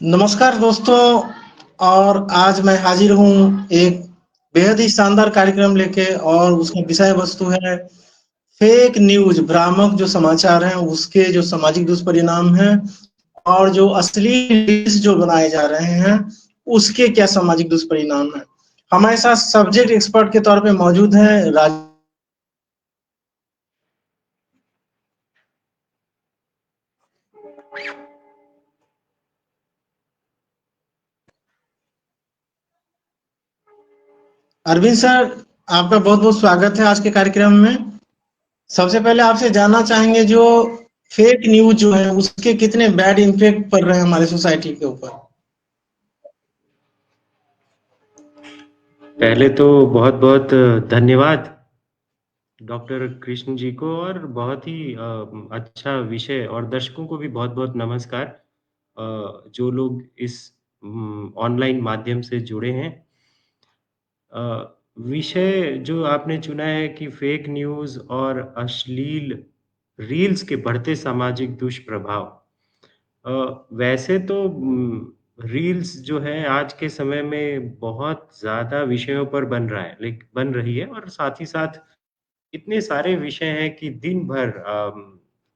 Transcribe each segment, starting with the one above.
नमस्कार दोस्तों। और आज मैं हाजिर हूँ एक बेहद ही शानदार कार्यक्रम लेके, और उसका विषय वस्तु है फेक न्यूज, भ्रामक जो समाचार हैं उसके जो सामाजिक दुष्परिणाम हैं, और जो असली न्यूज जो बनाए जा रहे हैं उसके क्या सामाजिक दुष्परिणाम हैं। हमारे साथ सब्जेक्ट एक्सपर्ट के तौर पे मौजूद हैं राज। अरविंद सर, आपका बहुत बहुत स्वागत है आज के कार्यक्रम में। सबसे पहले आपसे जानना चाहेंगे, जो फेक न्यूज जो है उसके कितने बैड इम्पैक्ट पड़ रहे हैं हमारे सोसाइटी के ऊपर। पहले तो बहुत बहुत धन्यवाद डॉक्टर कृष्ण जी को, और बहुत ही अच्छा विषय, और दर्शकों को भी बहुत बहुत नमस्कार। जो लोग इस ऑनलाइन माध्यम से जुड़े हैं। विषय जो आपने चुना है कि फेक न्यूज़ और अश्लील रील्स के बढ़ते सामाजिक दुष्प्रभाव। वैसे तो रील्स जो है आज के समय में बहुत ज़्यादा विषयों पर बन रही है, और साथ ही साथ इतने सारे विषय हैं कि दिन भर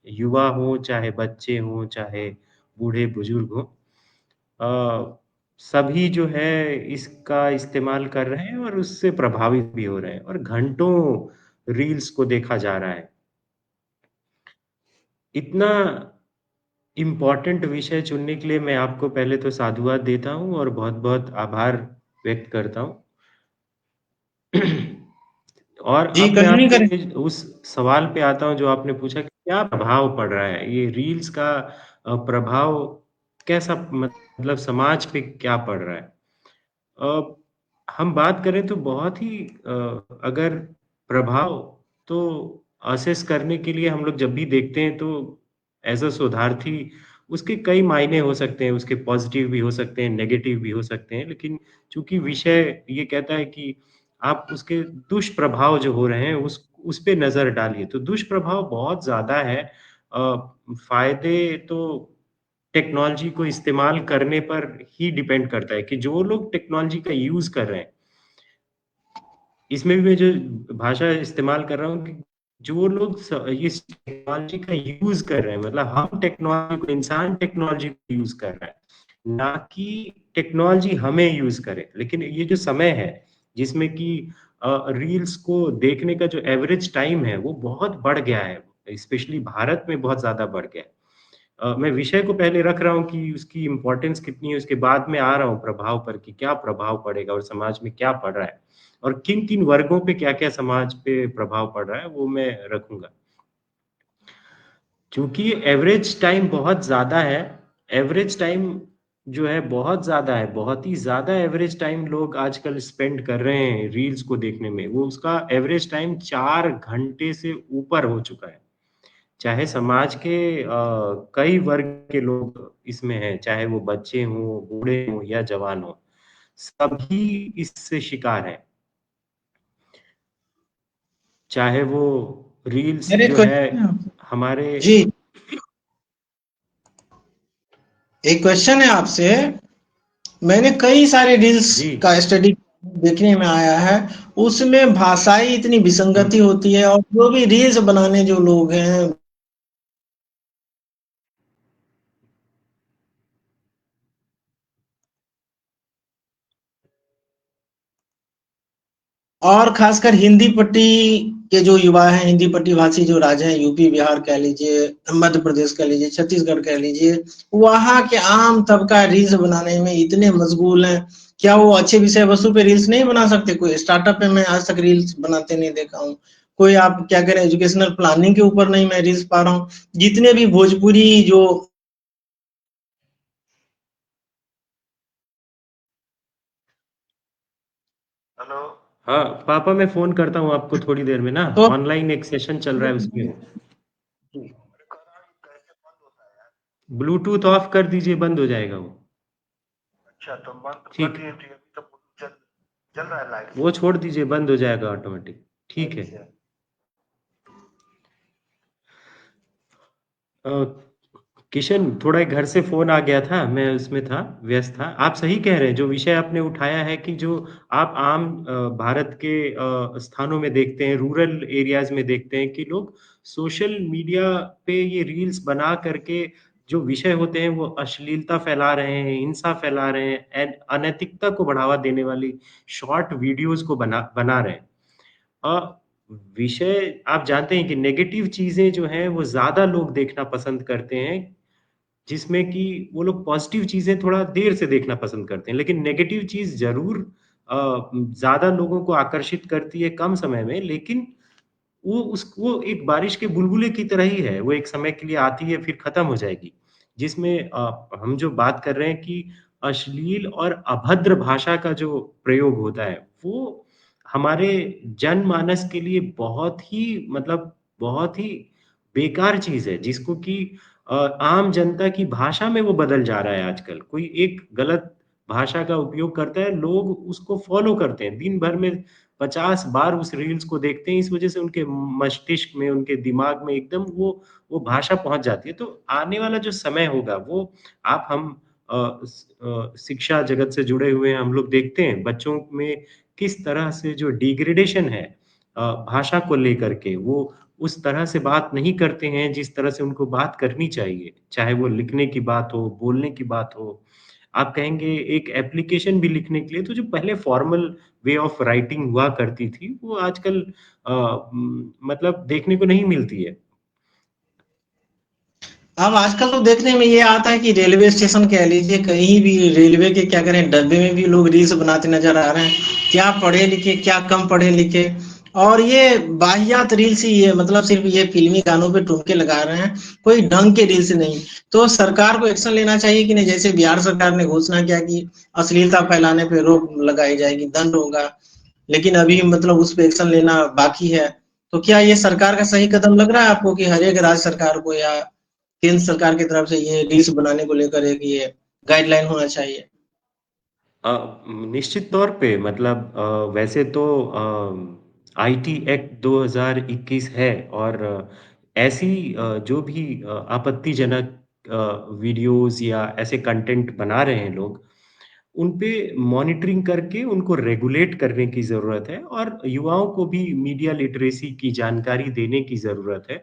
युवा हों, चाहे बच्चे हों, चाहे बूढ़े-बुजुर्ग हों, सभी जो है इसका इस्तेमाल कर रहे हैं और उससे प्रभावित भी हो रहे हैं, और घंटों रील्स को देखा जा रहा है। इतना इम्पोर्टेंट विषय चुनने के लिए मैं आपको पहले तो साधुवाद देता हूँ और बहुत-बहुत आभार व्यक्त करता हूँ। और जी, अब मैं कंटिन्यू करें। आपके उस सवाल पे आता हूँ जो आपने पूछा कि क्या प्रभाव पड़ रहा है? ये रील्स का प्रभाव कैसा, मतलब समाज पे क्या पड़ रहा है? अ, हम बात करें तो बहुत ही अगर प्रभाव तो असेस करने के लिए हम लोग जब भी देखते हैं तो एज़ अ शोधार्थी उसके कई मायने हो सकते हैं, उसके पॉज़िटिव भी हो सकते हैं, नेगेटिव भी हो सकते हैं। लेकिन चूँकि विषय ये कहता है कि आप उसके दुष्प्रभाव जो हो रहे हैं उस पे नज़र डालिए, तो दुष्प्रभाव बहुत ज़्यादा है। फ़ायदे तो टेक्नोलॉजी को इस्तेमाल करने पर ही डिपेंड करता है कि जो लोग टेक्नोलॉजी का यूज़ कर रहे हैं, इसमें भी मैं जो भाषा इस्तेमाल कर रहा हूँ कि जो लोग इस टेक्नोलॉजी का यूज़ कर रहे हैं, मतलब हम टेक्नोलॉजी को, इंसान टेक्नोलॉजी को यूज़ कर रहा है, ना कि टेक्नोलॉजी हमें यूज़ करे। लेकिन ये जो समय है, जिसमें कि रील्स को देखने का जो एवरेज टाइम है, वो बहुत बढ़ गया है, स्पेशली भारत में बहुत ज़्यादा बढ़ गया है। मैं विषय को पहले रख रहा हूँ कि उसकी इम्पोर्टेंस कितनी है, उसके बाद में आ रहा हूँ प्रभाव पर कि क्या प्रभाव पड़ेगा और समाज में क्या पड़ रहा है, और किन-किन वर्गों पे क्या-क्या समाज पे प्रभाव पड़ रहा है, वो मैं रखूँगा। चूँकि एवरेज टाइम बहुत ज़्यादा है, एवरेज टाइम जो है बहुत ज़्यादा है, बहुत ही ज़्यादा एवरेज टाइम लोग आजकल स्पेंड कर रहे हैं रील्स को देखने में। वो उसका एवरेज टाइम 4 घंटे से ऊपर हो चुका है। चाहे समाज के कई वर्ग के लोग इसमें हैं, चाहे वो बच्चे हों, बूढ़े हों या जवान हों, सभी इससे शिकार हैं। चाहे वो रील्स मेरे जो है क्वेश्चन है आपसे। हमारे। जी, एक क्वेश्चन है आपसे। मैंने कई सारे रील्स जी। का स्टडी देखने में आया है, उसमें भाषाई इतनी हुँ। विसंगति होती है, और जो भी रील्स बनाने जो लोग हैं, और खासकर हिंदी पट्टी के जो युवा हैं, हिंदी पट्टी भाषी जो राज्य हैं, यूपी, बिहार कह लीजिए, मध्य प्रदेश कह लीजिए, छत्तीसगढ़ कह लीजिए, वहाँ के आम तबका रील्स बनाने में इतने मशगूल हैं। क्या वो अच्छे विषय वस्तु पे रील्स नहीं बना सकते? कोई स्टार्टअप पे मैं आज तक रील्स बनाते नहीं देखा हूँ। कोई आप क्या करें, एजुकेशनल प्लानिंग के ऊपर नहीं मैं रील्स पा रहा हूँ। जितने भी भोजपुरी जो हाँ, पापा मैं फ़ोन करता हूँ आपको थोड़ी देर में ना, तो ऑनलाइन एक सेशन चल रहा है उसमें हूँ। ब्लूटूथ ऑफ कर दीजिए, बंद हो जाएगा वो। ठीक। वो छोड़ दीजिए, बंद हो जाएगा ऑटोमेटिक। ठीक है। अ, किशन, थोड़ा एक घर से फ़ोन आ गया था, मैं उसमें था, व्यस्त था। आप सही कह रहे हैं, जो विषय आपने उठाया है कि जो आप आम भारत के स्थानों में देखते हैं, रूरल एरियाज़ में देखते हैं कि लोग सोशल मीडिया पे ये रील्स बना करके जो विषय होते हैं, वो अश्लीलता फैला रहे हैं, हिंसा फैला रहे हैं, अनैतिकता को बढ़ावा देने वाली शॉर्ट वीडियोज़ को बना बना रहे हैं। अ, विषय आप जानते हैं कि नेगेटिव चीज़ें जो हैं, वो ज़्यादा लोग देखना पसंद करते हैं, जिसमें कि वो लोग पॉज़िटिव चीज़ें थोड़ा देर से देखना पसंद करते हैं। लेकिन नेगेटिव चीज़ ज़रूर ज़्यादा लोगों को आकर्षित करती है कम समय में, लेकिन वो एक बारिश के बुलबुले की तरह ही है। वो एक समय के लिए आती है, फिर खत्म हो जाएगी। जिसमें हम जो बात कर रहे हैं कि अश्लील और अभद्र भाषा का जो प्रयोग होता है, वो हमारे जनमानस के लिए बहुत ही मतलब बहुत ही बेकार चीज़ है, जिसको कि आम जनता की भाषा में वो बदल जा रहा है आजकल। कोई एक गलत भाषा का उपयोग करता है, लोग उसको फ़ॉलो करते हैं। दिन भर में 50 बार उस रील्स को देखते हैं, इस वज़ह से उनके मस्तिष्क में, उनके दिमाग में एकदम वो भाषा पहुँच जाती है। तो आने वाला जो समय होगा, वो आप हम शिक्षा जगत से जुड़े हुए हैं, हम लोग देखते हैं बच्चों में किस तरह से जो डिग्रेडेशन है भाषा को लेकर के, वो उस तरह से बात नहीं करते हैं, जिस तरह से उनको बात करनी चाहिए। चाहे वो लिखने की बात हो, बोलने की बात हो। आप कहेंगे एक एप्लीकेशन भी लिखने के लिए तो जो पहले फॉर्मल वे ऑफ राइटिंग हुआ करती थी, वो आजकल मतलब देखने को नहीं मिलती है। अब आजकल तो देखने में ये आता है कि रेलवे स्टेशन कह लीजिए, कहीं भी रेलवे के क्या करें, डब्बे में भी लोग रील्स बनाते नजर आ रहे हैं। क्या पढ़े लिखे, क्या कम पढ़े लिखे, और ये वाहियात रील्स ही है। मतलब सिर्फ ये फिल्मी गानों पे ठुमके लगा रहे हैं, कोई ढंग के रील्स नहीं। तो सरकार को एक्शन लेना चाहिए कि नहीं? जैसे बिहार सरकार ने घोषणा किया कि अश्लीलता फैलाने पे रोक लगाई जाएगी, दंड होगा, लेकिन अभी मतलब उस पे एक्शन लेना बाकी है। तो क्या ये सरकार का सही कदम लग रहा है आपको कि हर एक राज्य सरकार को या केंद्र सरकार की तरफ से ये रील्स बनाने को लेकर एक ये गाइडलाइन होना चाहिए? निश्चित तौर पे मतलब वैसे तो आईटी एक्ट 2021 है और ऐसी जो भी आपत्तिजनक वीडियोज़ या ऐसे कंटेंट बना रहे हैं लोग, उन पे मॉनिटरिंग करके उनको रेगुलेट करने की ज़रूरत है और युवाओं को भी मीडिया लिटरेसी की जानकारी देने की ज़रूरत है।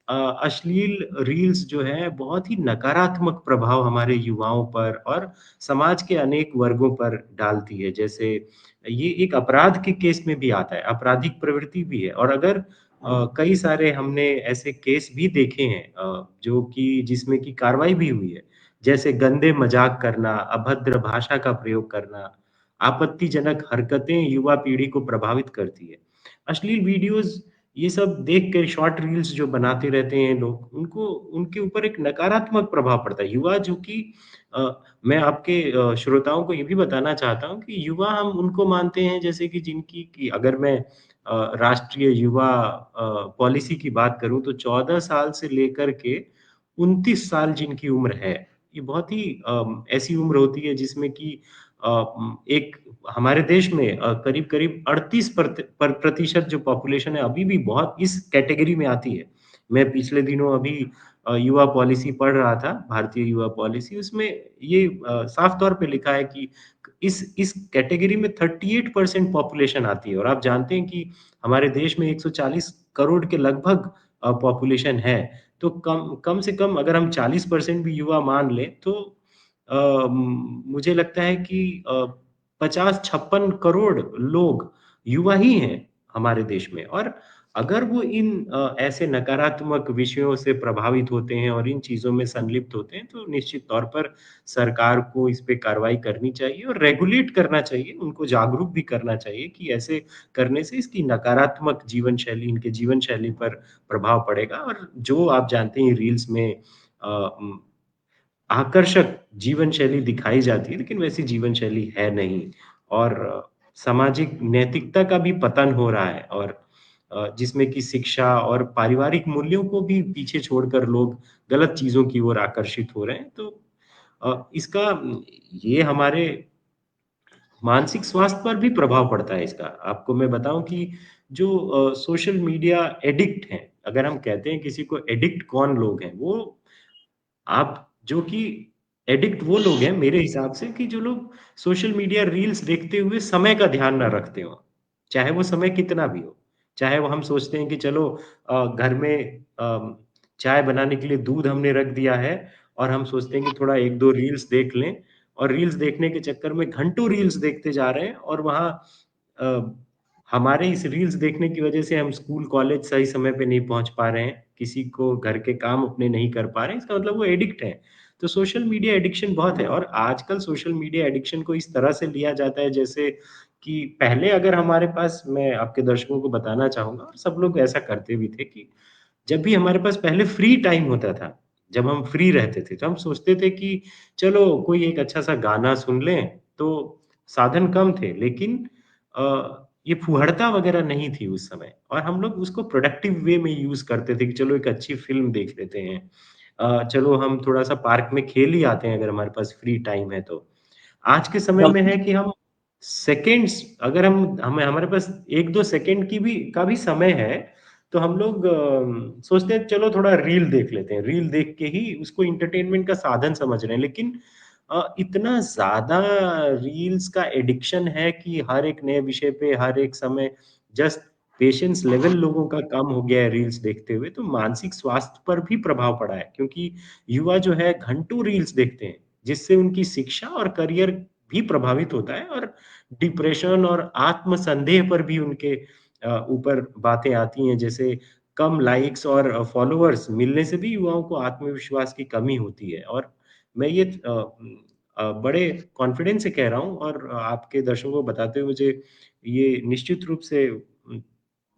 अ, अश्लील रील्स जो है बहुत ही नकारात्मक प्रभाव हमारे युवाओं पर और समाज के अनेक वर्गों पर डालती है। जैसे ये एक अपराध के केस में भी आता है, आपराधिक प्रवृत्ति भी है और अगर कई सारे हमने ऐसे केस भी देखे हैं जो कि जिसमें कि कार्रवाई भी हुई है। जैसे गंदे मज़ाक करना, अभद्र भाषा का प्रयोग करना, आपत्तिजनक हरकतें युवा पीढ़ी को प्रभावित करती है। अश्लील वीडियोज़ ये सब देख के शॉर्ट रील्स जो बनाते रहते हैं लोग, उनको उनके ऊपर एक नकारात्मक प्रभाव पड़ता है। युवा जो कि मैं आपके श्रोताओं को ये भी बताना चाहता हूँ कि युवा हम उनको मानते हैं जैसे कि जिनकी कि अगर मैं राष्ट्रीय युवा पॉलिसी की बात करूँ तो 14 साल से लेकर के 29 साल जिनकी उम्र है, ये बहुत ही ऐसी उम्र होती है जिसमें कि एक हमारे देश में करीब-करीब 38 प्रतिशत जो पॉपुलेशन है अभी भी बहुत इस कैटेगरी में आती है। मैं पिछले दिनों अभी युवा पॉलिसी पढ़ रहा था, भारतीय युवा पॉलिसी उसमें ये साफ तौर पे लिखा है कि इस कैटेगरी में 38% पॉपुलेशन आती है और आप जानते हैं कि हमारे देश में 140 करोड़ के लगभग पॉपुलेशन है। तो कम कम से कम अगर हम 40% भी युवा मान लें तो मुझे लगता है कि 50-56 करोड़ लोग युवा ही हैं हमारे देश में और अगर वो इन ऐसे नकारात्मक विषयों से प्रभावित होते हैं और इन चीज़ों में संलिप्त होते हैं, तो निश्चित तौर पर सरकार को इस पे कार्रवाई करनी चाहिए और रेगुलेट करना चाहिए, उनको जागरूक भी करना चाहिए कि ऐसे करने से इसकी नकारात्मक जीवन शैली इनके जीवन शैली पर प्रभाव पड़ेगा और जो आप जानते हैं रील्स में अ, उम, आकर्षक जीवन शैली दिखाई जाती है, लेकिन वैसी जीवन शैली है नहीं और सामाजिक नैतिकता का भी पतन हो रहा है और जिसमें कि शिक्षा और पारिवारिक मूल्यों को भी पीछे छोड़कर लोग गलत चीज़ों की ओर आकर्षित हो रहे हैं। तो इसका ये हमारे मानसिक स्वास्थ्य पर भी प्रभाव पड़ता है इसका। आपको मैं बताऊँ कि जो सोशल मीडिया एडिक्ट हैं, अगर हम कहते हैं किसी को एडिक्ट कौन लोग हैं, वो आप जो कि एडिक्ट वो लोग हैं मेरे हिसाब से कि जो लोग सोशल मीडिया रील्स देखते हुए समय का ध्यान ना रखते हों, चाहे वो समय कितना भी हो। चाहे वो हम सोचते हैं कि चलो घर में चाय बनाने के लिए दूध हमने रख दिया है और हम सोचते हैं कि थोड़ा 1-2 रील्स देख लें और रील्स देखने के चक्कर में घंटों रील्स देखते जा रहे हैं और वहाँ अ, हमारे इस रील्स देखने की वजह से हम स्कूल, कॉलेज सही समय पे नहीं पहुँच पा रहे हैं, किसी को घर के काम अपने नहीं कर पा रहे हैं, इसका मतलब वो एडिक्ट हैं। तो सोशल मीडिया एडिक्शन बहुत है और आजकल सोशल मीडिया एडिक्शन को इस तरह से लिया जाता है जैसे कि पहले अगर हमारे पास मैं आपके दर्शकों को बताना चाहूँगा और सब लोग ऐसा करते भी थे कि जब भी हमारे पास पहले फ्री टाइम होता था, जब हम फ्री रहते थे, तो हम सोचते थे कि चलो कोई एक अच्छा-सा गाना सुन लें, तो साधन कम थे लेकिन ये फुहड़ता वगैरह नहीं थी उस समय और हम लोग उसको प्रोडक्टिव वे में यूज़ करते थे कि चलो एक अच्छी फ़िल्म देख लेते हैं। चलो हम थोड़ा-सा पार्क में खेल ही आते हैं अगर हमारे पास फ्री टाइम है तो। आज के समय में है कि हम सेकंड्स अगर हमें हमारे पास 1-2 सेकंड की भी का भी समय है, तो हम लोग सोचते हैं चलो थोड़ा रील देख लेते हैं। रील देख के ही उसको एंटरटेनमेंट का साधन समझ रहे हैं। लेकिन इतना ज़्यादा रील्स का एडिक्शन है कि हर एक नए विषय पे, हर एक समय जस्ट पेशेंस लेवल लोगों का कम हो गया है रील्स देखते हुए, तो मानसिक स्वास्थ्य पर भी प्रभाव पड़ा है। क्योंकि युवा जो है घंटों रील्स देखते हैं, जिससे उनकी शिक्षा और करियर भी प्रभावित होता है और डिप्रेशन और आत्मसंदेह पर भी उनके ऊपर बातें आती हैं जैसे कम लाइक्स और फॉलोअर्स मिलने से भी युवाओं को आत्मविश्वास की कमी होती है और मैं ये बड़े कॉन्फिडेंस से कह रहा हूँ और आपके दर्शकों को बताते हुए मुझे ये निश्चित रूप से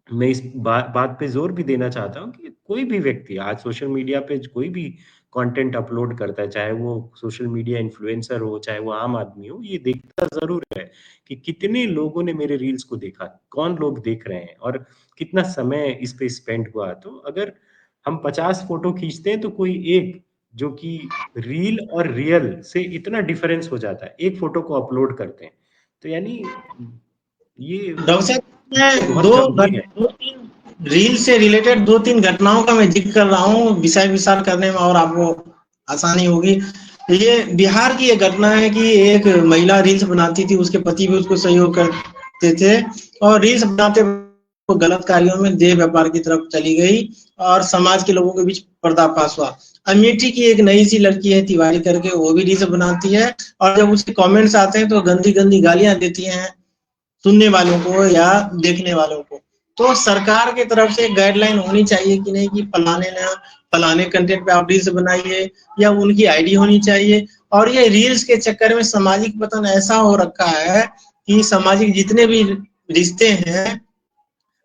मैं इस बात पे ज़ोर भी देना चाहता हूँ कि कोई भी व्यक्ति आज सोशल मीडिया पे कोई भी कंटेंट अपलोड करता है, चाहे वो सोशल मीडिया इन्फ्लुएंसर हो, चाहे वो आम आदमी हो, ये देखता ज़रूर है कि कितने लोगों ने मेरे रील्स को देखा, कौन लोग देख रहे हैं और कितना समय इस पे स्पेंड हुआ। तो अगर हम 50 फ़ोटो खींचते हैं, तो कोई एक जो कि रील और रियल से इतना डिफरेंस हो जाता है, एक फ़ोटो को अपलोड करते हैं। तो यानी ये डॉक्टर साहब, मैं बहुत गंभीर है। 2-3 रील से रिलेटेड 2-3 घटनाओं का मैं जिक्र कर रहा हूँ, विचार विचार करने में और आपको आसानी होगी। ये बिहार की एक घटना है कि एक महिला रील्स बनाती थी, उसके पति भी उसको सहयोग करते थे और रील्स बनाते वो गलत कार्यों में देह व्यापार की तरफ चली गई और समाज के लोगों के बीच पर्दाफाश हुआ। अमेठी की एक नई सी लड़की है तिवारी करके, वो भी रील्स बनाती है और जब उसके कमेंट्स आते हैं तो गंदी गंदी गालियां देती हैं सुनने वालों को या देखने वालों को। तो सरकार की तरफ से गाइडलाइन होनी चाहिए कि नहीं कि फलाने कंटेंट पे आप रील्स बनाइए या उनकी आईडी होनी चाहिए। और ये रील्स के चक्कर में सामाजिक पतन ऐसा हो रखा है कि सामाजिक जितने भी रिश्ते हैं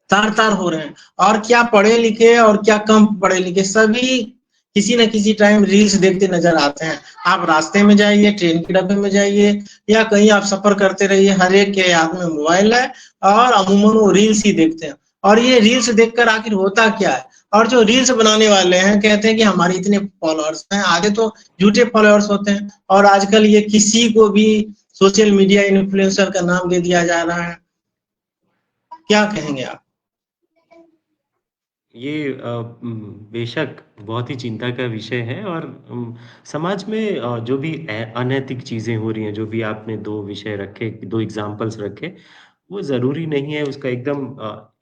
तार-तार हो रहे हैं और क्या पढ़े लिखे और क्या कम पढ़े लिखे सभी किसी न किसी टाइम रील्स देखते नजर आते हैं। आप रास्ते में जाइए, ट्रेन के डब्बे में जाइए या कहीं आप सफर करते रहिए, हर एक के हाथ में मोबाइल है और अमूमन वो रील्स ही देखते हैं। और ये रील्स देखकर आखिर होता क्या है? और जो रील्स बनाने वाले हैं कहते हैं कि हमारे इतने फॉलोअर्स हैं, आधे तो झूठे फॉलोअर्स होते हैं और आजकल ये किसी को भी सोशल मीडिया इन्फ्लुएंसर का नाम दे दिया जा रहा है। क्या कहेंगे आप? ये बेशक बहुत ही चिंता का विषय है और समाज में जो भी अनैतिक चीज़ें हो रही हैं, जो भी आपने 2 विषय रखे, 2 एग्ज़ाम्पल्स रखे, वो ज़रूरी नहीं है उसका एकदम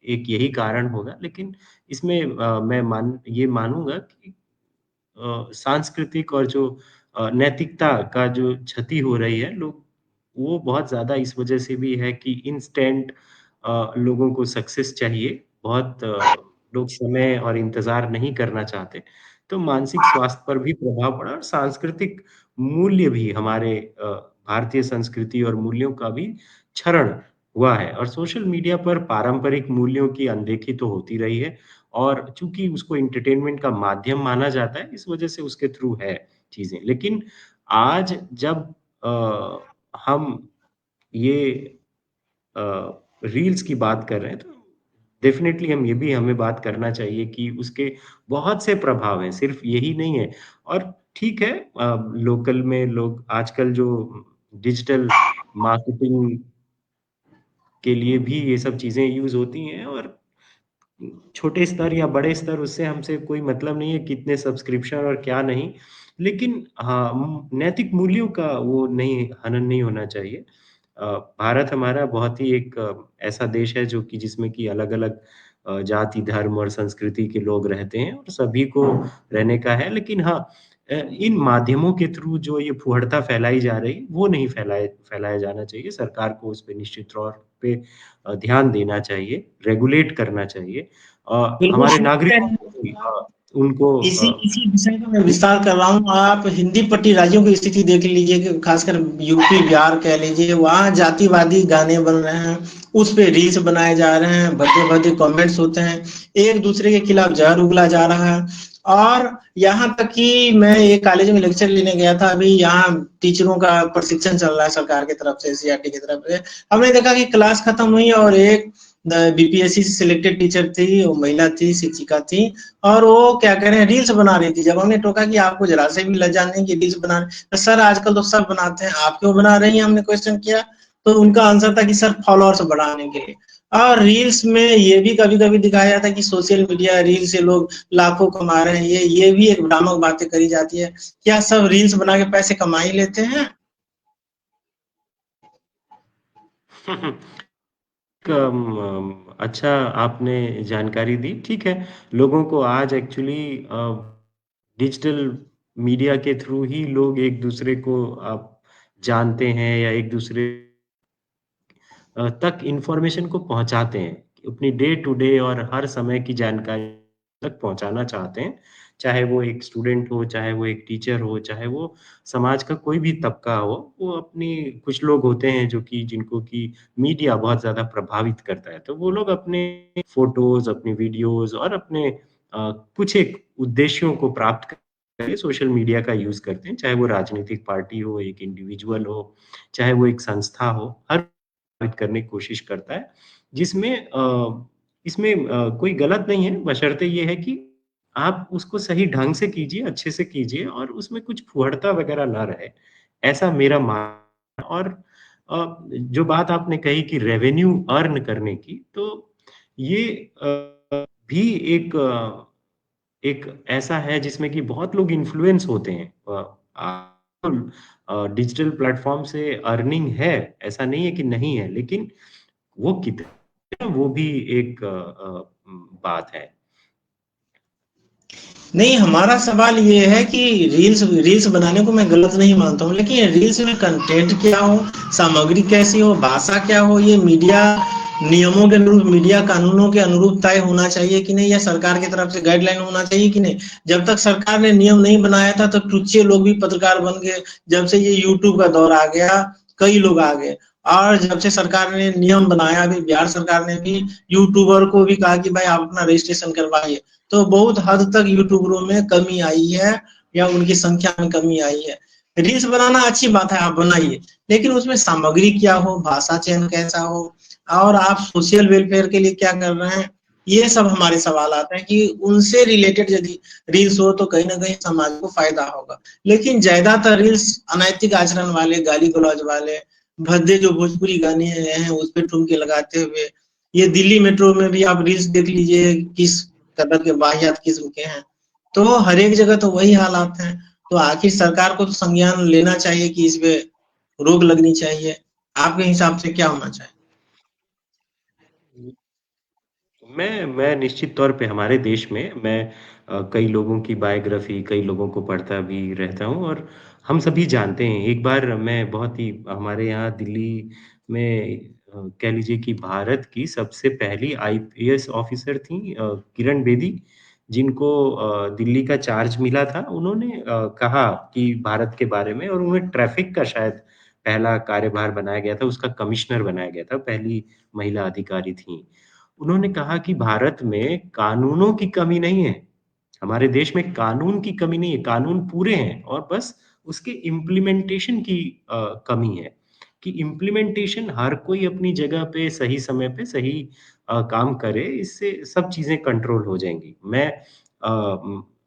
एक यही कारण होगा। लेकिन इसमें मैं ये मानूँगा कि सांस्कृतिक और जो नैतिकता का जो क्षति हो रही है, वो बहुत ज़्यादा इस वजह से भी है कि इंस्टेंट लोगों को सक्सेस चाहिए। बहुत लोग समय और इंतज़ार नहीं करना चाहते। तो मानसिक स्वास्थ्य पर भी प्रभाव पड़ा और सांस्कृतिक मूल्य भी हमारे भारतीय संस्कृति और मूल्यों का भी क्षरण हुआ है और सोशल मीडिया पर पारंपरिक मूल्यों की अनदेखी तो होती रही है और चूँकि उसको एंटरटेनमेंट का माध्यम माना जाता है, इस वजह से उसके थ्रू है चीज़ें। लेकिन आज जब हम ये अ, रील्स की बात कर रहे हैं, तो डेफ़िनेटली हमें बात करना चाहिए कि उसके बहुत से प्रभाव हैं, सिर्फ़ यही नहीं है। और ठीक है लोकल में लोग आजकल जो डिजिटल मार्केटिंग के लिए भी ये सब चीज़ें यूज़ होती हैं और छोटे स्तर या बड़े स्तर उससे हमसे कोई मतलब नहीं है कितने सब्सक्रिप्शन और क्या नहीं। लेकिन हाँ, नैतिक मूल्यों का वो नहीं हनन नहीं होना चाहिए। भारत हमारा बहुत ही एक ऐसा देश है जो कि जिसमें कि अलग-अलग जाति, धर्म और संस्कृति के लोग रहते हैं और सभी को रहने का है। लेकिन हाँ, इन माध्यमों के थ्रू जो ये फूहड़ता फैलाई जा रही है, वो नहीं फैलाया जाना चाहिए। सरकार को उस पे निश्चित तौर पे ध्यान देना चाहिए, रेगुलेट करना चाहिए। बिल्कुल हमारे सही कह नागरिकों रहे को भी हैं। उनको इसी इसी विषय को मैं विस्तार कर रहा हूँ। आप हिंदी पट्टी राज्यों की स्थिति देख लीजिए कि खासकर यूपी बिहार कह लीजिए, वहाँ जातिवादी गाने बन रहे हैं, उस पे रील्स बनाए जा रहे हैं, भद्दे भद्दे कमेंट्स होते हैं, एक दूसरे के खिलाफ जहर उगला जा रहा है। और यहाँ तक कि मैं एक कॉलेज में लेक्चर लेने गया था, अभी यहाँ टीचरों का प्रशिक्षण चल रहा है सरकार की तरफ से, सीआरटी की तरफ से। हमने देखा कि क्लास खत्म हुई और एक बीपीएससी से सिलेक्टेड टीचर थी, वो महिला थी, शिक्षिका थी, और वो क्या कह रहे हैं, रील्स बना रही थी। जब हमने टोका कि आपको जरा से भी लज्जा नहीं कि रील्स बना रहे, तो सर आजकल तो सब बनाते हैं, आप क्यों बना रही हैं, हमने क्वेश्चन किया। तो उनका आंसर था कि सर फॉलोअर्स बढ़ाने के लिए। और रील्स में ये भी कभी कभी दिखाया जाता है कि सोशल मीडिया रील से लोग लाखों कमा रहे हैं, ये भी एक भ्रामक बातें करी जाती है। क्या सब रील्स बना के पैसे कमा ही लेते हैं? अच्छा आपने जानकारी दी, ठीक है। लोगों को आज एक्चुअली डिजिटल मीडिया के थ्रू ही लोग एक-दूसरे को जानते हैं या एक-दूसरे तक इन्फॉर्मेशन को पहुँचाते हैं। अपनी डे टू डे और हर समय की जानकारी तक पहुँचाना चाहते हैं। चाहे वो एक स्टूडेंट हो, चाहे वो एक टीचर हो, चाहे वो समाज का कोई भी तबका हो, वो अपनी कुछ लोग होते हैं जो कि जिनको कि मीडिया बहुत ज़्यादा प्रभावित करता है। तो वो लोग अपने फ़ोटोज़, अपनी वीडियोज़ और अपने कुछ एक उद्देश्यों को प्राप्त करने के लिए सोशल मीडिया का यूज़ करते हैं। चाहे वो राजनीतिक पार्टी हो, एक इंडिविजुअल हो, चाहे वो एक संस्था हो, हर प्रभावित करने की कोशिश करता है, जिसमें इसमें कोई गलत नहीं है, बशर्ते ये है कि आप उसको सही ढंग से कीजिए, अच्छे से कीजिए और उसमें कुछ फुहड़ता वगैरह ना रहे, ऐसा मेरा मानना है। और जो बात आपने कही कि रेवेन्यू अर्न करने की, तो ये भी एक ऐसा है जिसमें कि बहुत लोग इन्फ्लुएंस होते हैं। डिजिटल प्लेटफ़ॉर्म से अर्निंग है, ऐसा नहीं है कि नहीं है, लेकिन वो कितने वो भी एक बात है। नहीं, हमारा सवाल ये है कि रील्स रील्स बनाने को मैं गलत नहीं मानता हूँ, लेकिन रील्स में कंटेंट क्या हो, सामग्री कैसी हो, भाषा क्या हो, ये मीडिया नियमों के अनुरूप, मीडिया कानूनों के अनुरूप तय होना चाहिए कि नहीं, या सरकार की तरफ से गाइडलाइन होना चाहिए कि नहीं। जब तक सरकार ने नियम नहीं बनाया था तो टुच्चे लोग भी पत्रकार बन गए। जब से ये यूट्यूब का दौर आ गया, कई लोग आ गए। और जब से सरकार ने नियम बनाया, अभी बिहार सरकार ने भी यूट्यूबर को भी कहा कि भाई आप अपना रजिस्ट्रेशन करवाइए, तो बहुत हद तक यूट्यूबरों में कमी आई है, या उनकी संख्या में कमी आई है। रील्स बनाना अच्छी बात है, आप बनाइए, लेकिन उसमें सामग्री क्या हो, भाषा चयन कैसा हो, और आप सोशल वेलफेयर के लिए क्या कर रहे हैं, ये सब हमारे सवाल आते हैं कि उनसे रिलेटेड यदि रील्स हो तो कहीं ना कहीं समाज को फायदा होगा। लेकिन ज्यादातर रील्स अनैतिक आचरण वाले, गाली गलौज वाले, भद्दे जो भोजपुरी गाने हैं उस पर ठुमके लगाते हुए, ये दिल्ली मेट्रो में भी आप रील्स देख लीजिए किस कदर के वाहियात किस्म के हैं। तो हर एक जगह तो वही हालात हैं। तो आखिर सरकार को तो संज्ञान लेना चाहिए कि इस पे रोक लगनी चाहिए। आपके हिसाब से क्या होना चाहिए? मैं निश्चित तौर पे हमारे देश में मैं कई लोगों की बायोग्राफ़ी, कई लोगों को पढ़ता भी रहता हूँ और हम सभी जानते हैं, एक बार मैं बहुत ही हमारे यहाँ दिल्ली में कह लीजिए कि भारत की सबसे पहली आईपीएस ऑफ़िसर थीं किरण बेदी, जिनको दिल्ली का चार्ज मिला था। उन्होंने कहा कि भारत के बारे में और उन्हें ट्रैफ़िक का शायद पहला कार्यभार बनाया गया था, उसका कमिश्नर बनाया गया था, पहली महिला अधिकारी थीं। उन्होंने कहा कि भारत में कानूनों की कमी नहीं है। हमारे देश में कानून की कमी नहीं है, कानून पूरे हैं और बस उसके इम्प्लीमेंटेशन की कमी है, कि इम्प्लीमेंटेशन हर कोई अपनी जगह पे सही समय पे सही काम करे, इससे सब चीज़ें कंट्रोल हो जाएँगी। मैं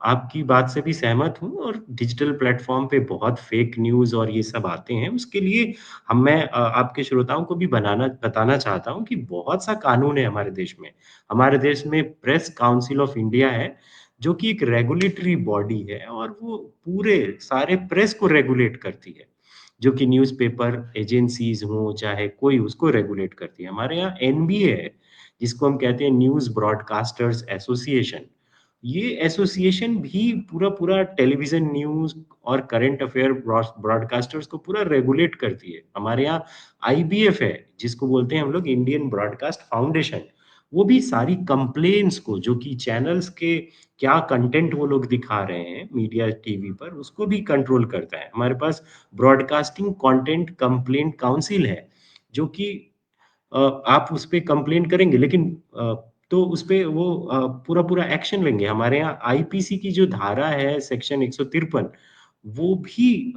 आपकी बात से भी सहमत हूँ और डिजिटल प्लेटफ़ॉर्म पे बहुत फ़ेक न्यूज़ और ये सब आते हैं, उसके लिए मैं आपके श्रोताओं को भी बताना चाहता हूँ कि बहुत सा कानून है हमारे देश में। हमारे देश में प्रेस काउंसिल ऑफ इंडिया है, जो कि एक रेगुलेटरी बॉडी है और वो पूरे सारे प्रेस को रेगुलेट करती है, जो कि न्यूज़पेपर एजेंसीज़ हों, चाहे कोई उसको रेगुलेट करती है। हमारे यहाँ एनबीए है, जिसको हम कहते हैं न्यूज़ ब्रॉडकास्टर्स एसोसिएशन। ये एसोसिएशन भी पूरा-पूरा टेलीविज़न न्यूज़ और करंट अफेयर ब्रॉडकास्टर्स को पूरा रेगुलेट करती है। हमारे यहाँ आईबीएफ है, जिसको बोलते हैं हम लोग इंडियन ब्रॉडकास्ट फाउंडेशन। वो भी सारी कंप्लेंट्स को जो कि चैनल्स के क्या कंटेंट वो लोग दिखा रहे हैं मीडिया टीवी पर, उसको भी कंट्रोल करता है। हमारे पास ब्रॉडकास्टिंग कंटेंट कंप्लेंट काउंसिल है, जो कि आप उस पे कंप्लेंट करेंगे लेकिन तो उस पे वो पूरा-पूरा एक्शन लेंगे। हमारे यहाँ आईपीसी की जो धारा है सेक्शन 153 वो भी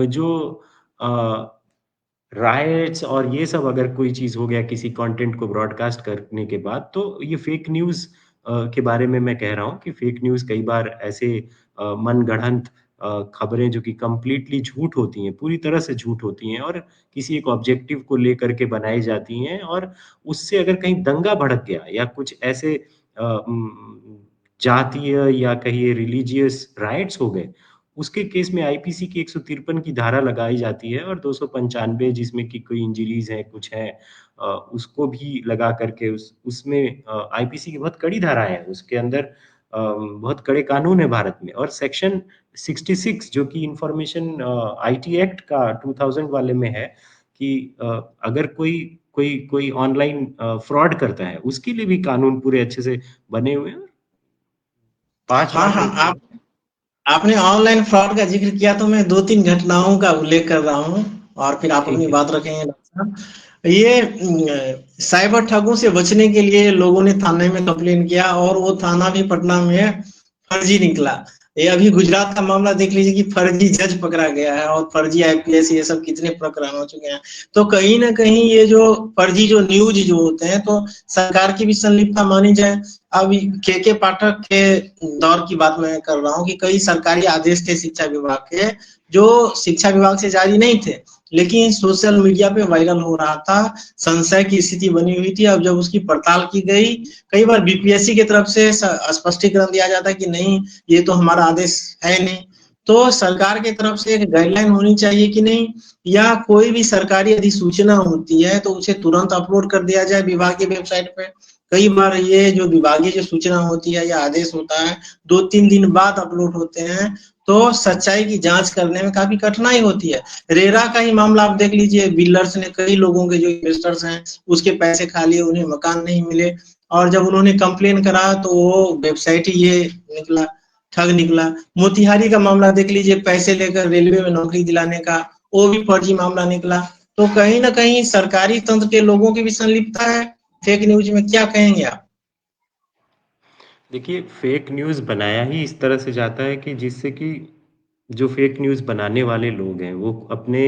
जो अ, राइट्स और ये सब अगर कोई चीज़ हो गया किसी कंटेंट को ब्रॉडकास्ट करने के बाद, तो ये फेक न्यूज़ के बारे में मैं कह रहा हूँ कि फेक न्यूज़ कई बार ऐसे मनगढ़ंत खबरें जो कि कंप्लीटली झूठ होती हैं, पूरी तरह से झूठ होती हैं और किसी एक ऑब्जेक्टिव को लेकर के बनाई जाती हैं और उससे अगर कहीं दंगा भड़क गया या कुछ ऐसे जातीय या कहिए रिलीजियस राइट्स हो गए, उसके केस में आईपीसी की 153 की धारा लगाई जाती है और 295 जिसमें कि कोई इंजरीज़ हैं, कुछ है उसको भी लगा करके उसमें आईपीसी की बहुत कड़ी धाराएँ हैं, उसके अंदर बहुत कड़े कानून है भारत में और सेक्शन 66 जो कि इन्फॉर्मेशन आईटी एक्ट का 2000 वाले में है कि अगर कोई कोई कोई ऑनलाइन फ्रॉड करता है, उसके लिए भी कानून पूरे अच्छे से बने हुए हैं। 5 हाँ लाख हाँ, रुपए आपने ऑनलाइन फ्रॉड का जिक्र किया तो मैं 2-3 घटनाओं का उल्लेख कर रहा हूँ और फिर आप ठीक अपनी है। बात रखेंगे डॉक्टर साहब। ये साइबर ठगों से बचने के लिए लोगों ने थाने में कंप्लेन किया और वो थाना भी पटना में फर्जी निकला। ये अभी गुजरात का मामला देख लीजिए कि फर्जी जज पकड़ा गया है और फर्जी आईपीएस, ये सब कितने प्रकरण हो चुके हैं। तो कहीं ना कहीं ये जो फर्जी जो न्यूज जो होते हैं, तो सरकार की भी संलिप्तता मानी जाए। अब के पाठक के दौर की बात मैं कर रहा हूँ कि कई सरकारी आदेश थे शिक्षा विभाग के, जो शिक्षा विभाग से जारी नहीं थे, लेकिन सोशल मीडिया पे वायरल हो रहा था, संशय की स्थिति बनी हुई थी। अब जब उसकी पड़ताल की गई, कई बार बीपीएससी की तरफ से स्पष्टीकरण दिया जाता है कि नहीं, ये तो हमारा आदेश है नहीं। तो सरकार की तरफ से एक गाइडलाइन होनी चाहिए कि नहीं, या कोई भी सरकारी अधिसूचना होती है तो उसे तुरंत अपलोड कर दिया जाए विभाग की वेबसाइट पे। कई बार ये जो विभागीय जो सूचना होती है या आदेश होता है, 2-3 दिन बाद अपलोड होते हैं, तो सच्चाई की जांच करने में काफी कठिनाई होती है। रेरा का ही मामला आप देख लीजिए, बिल्डर्स ने कई लोगों के जो इन्वेस्टर्स हैं उसके पैसे खा लिए, उन्हें मकान नहीं मिले और जब उन्होंने कंप्लेन करा तो वो वेबसाइट ही ये निकला, ठग निकला। मोतिहारी का मामला देख लीजिए, पैसे लेकर रेलवे में नौकरी दिलाने का, वो भी फर्जी मामला निकला। तो कहीं ना कहीं सरकारी तंत्र के लोगों की भी संलिप्तता है फेक न्यूज में। क्या कहेंगे आप? देखिए, फेक न्यूज़ बनाया ही इस तरह से जाता है कि जिससे कि जो फेक न्यूज़ बनाने वाले लोग हैं, वो अपने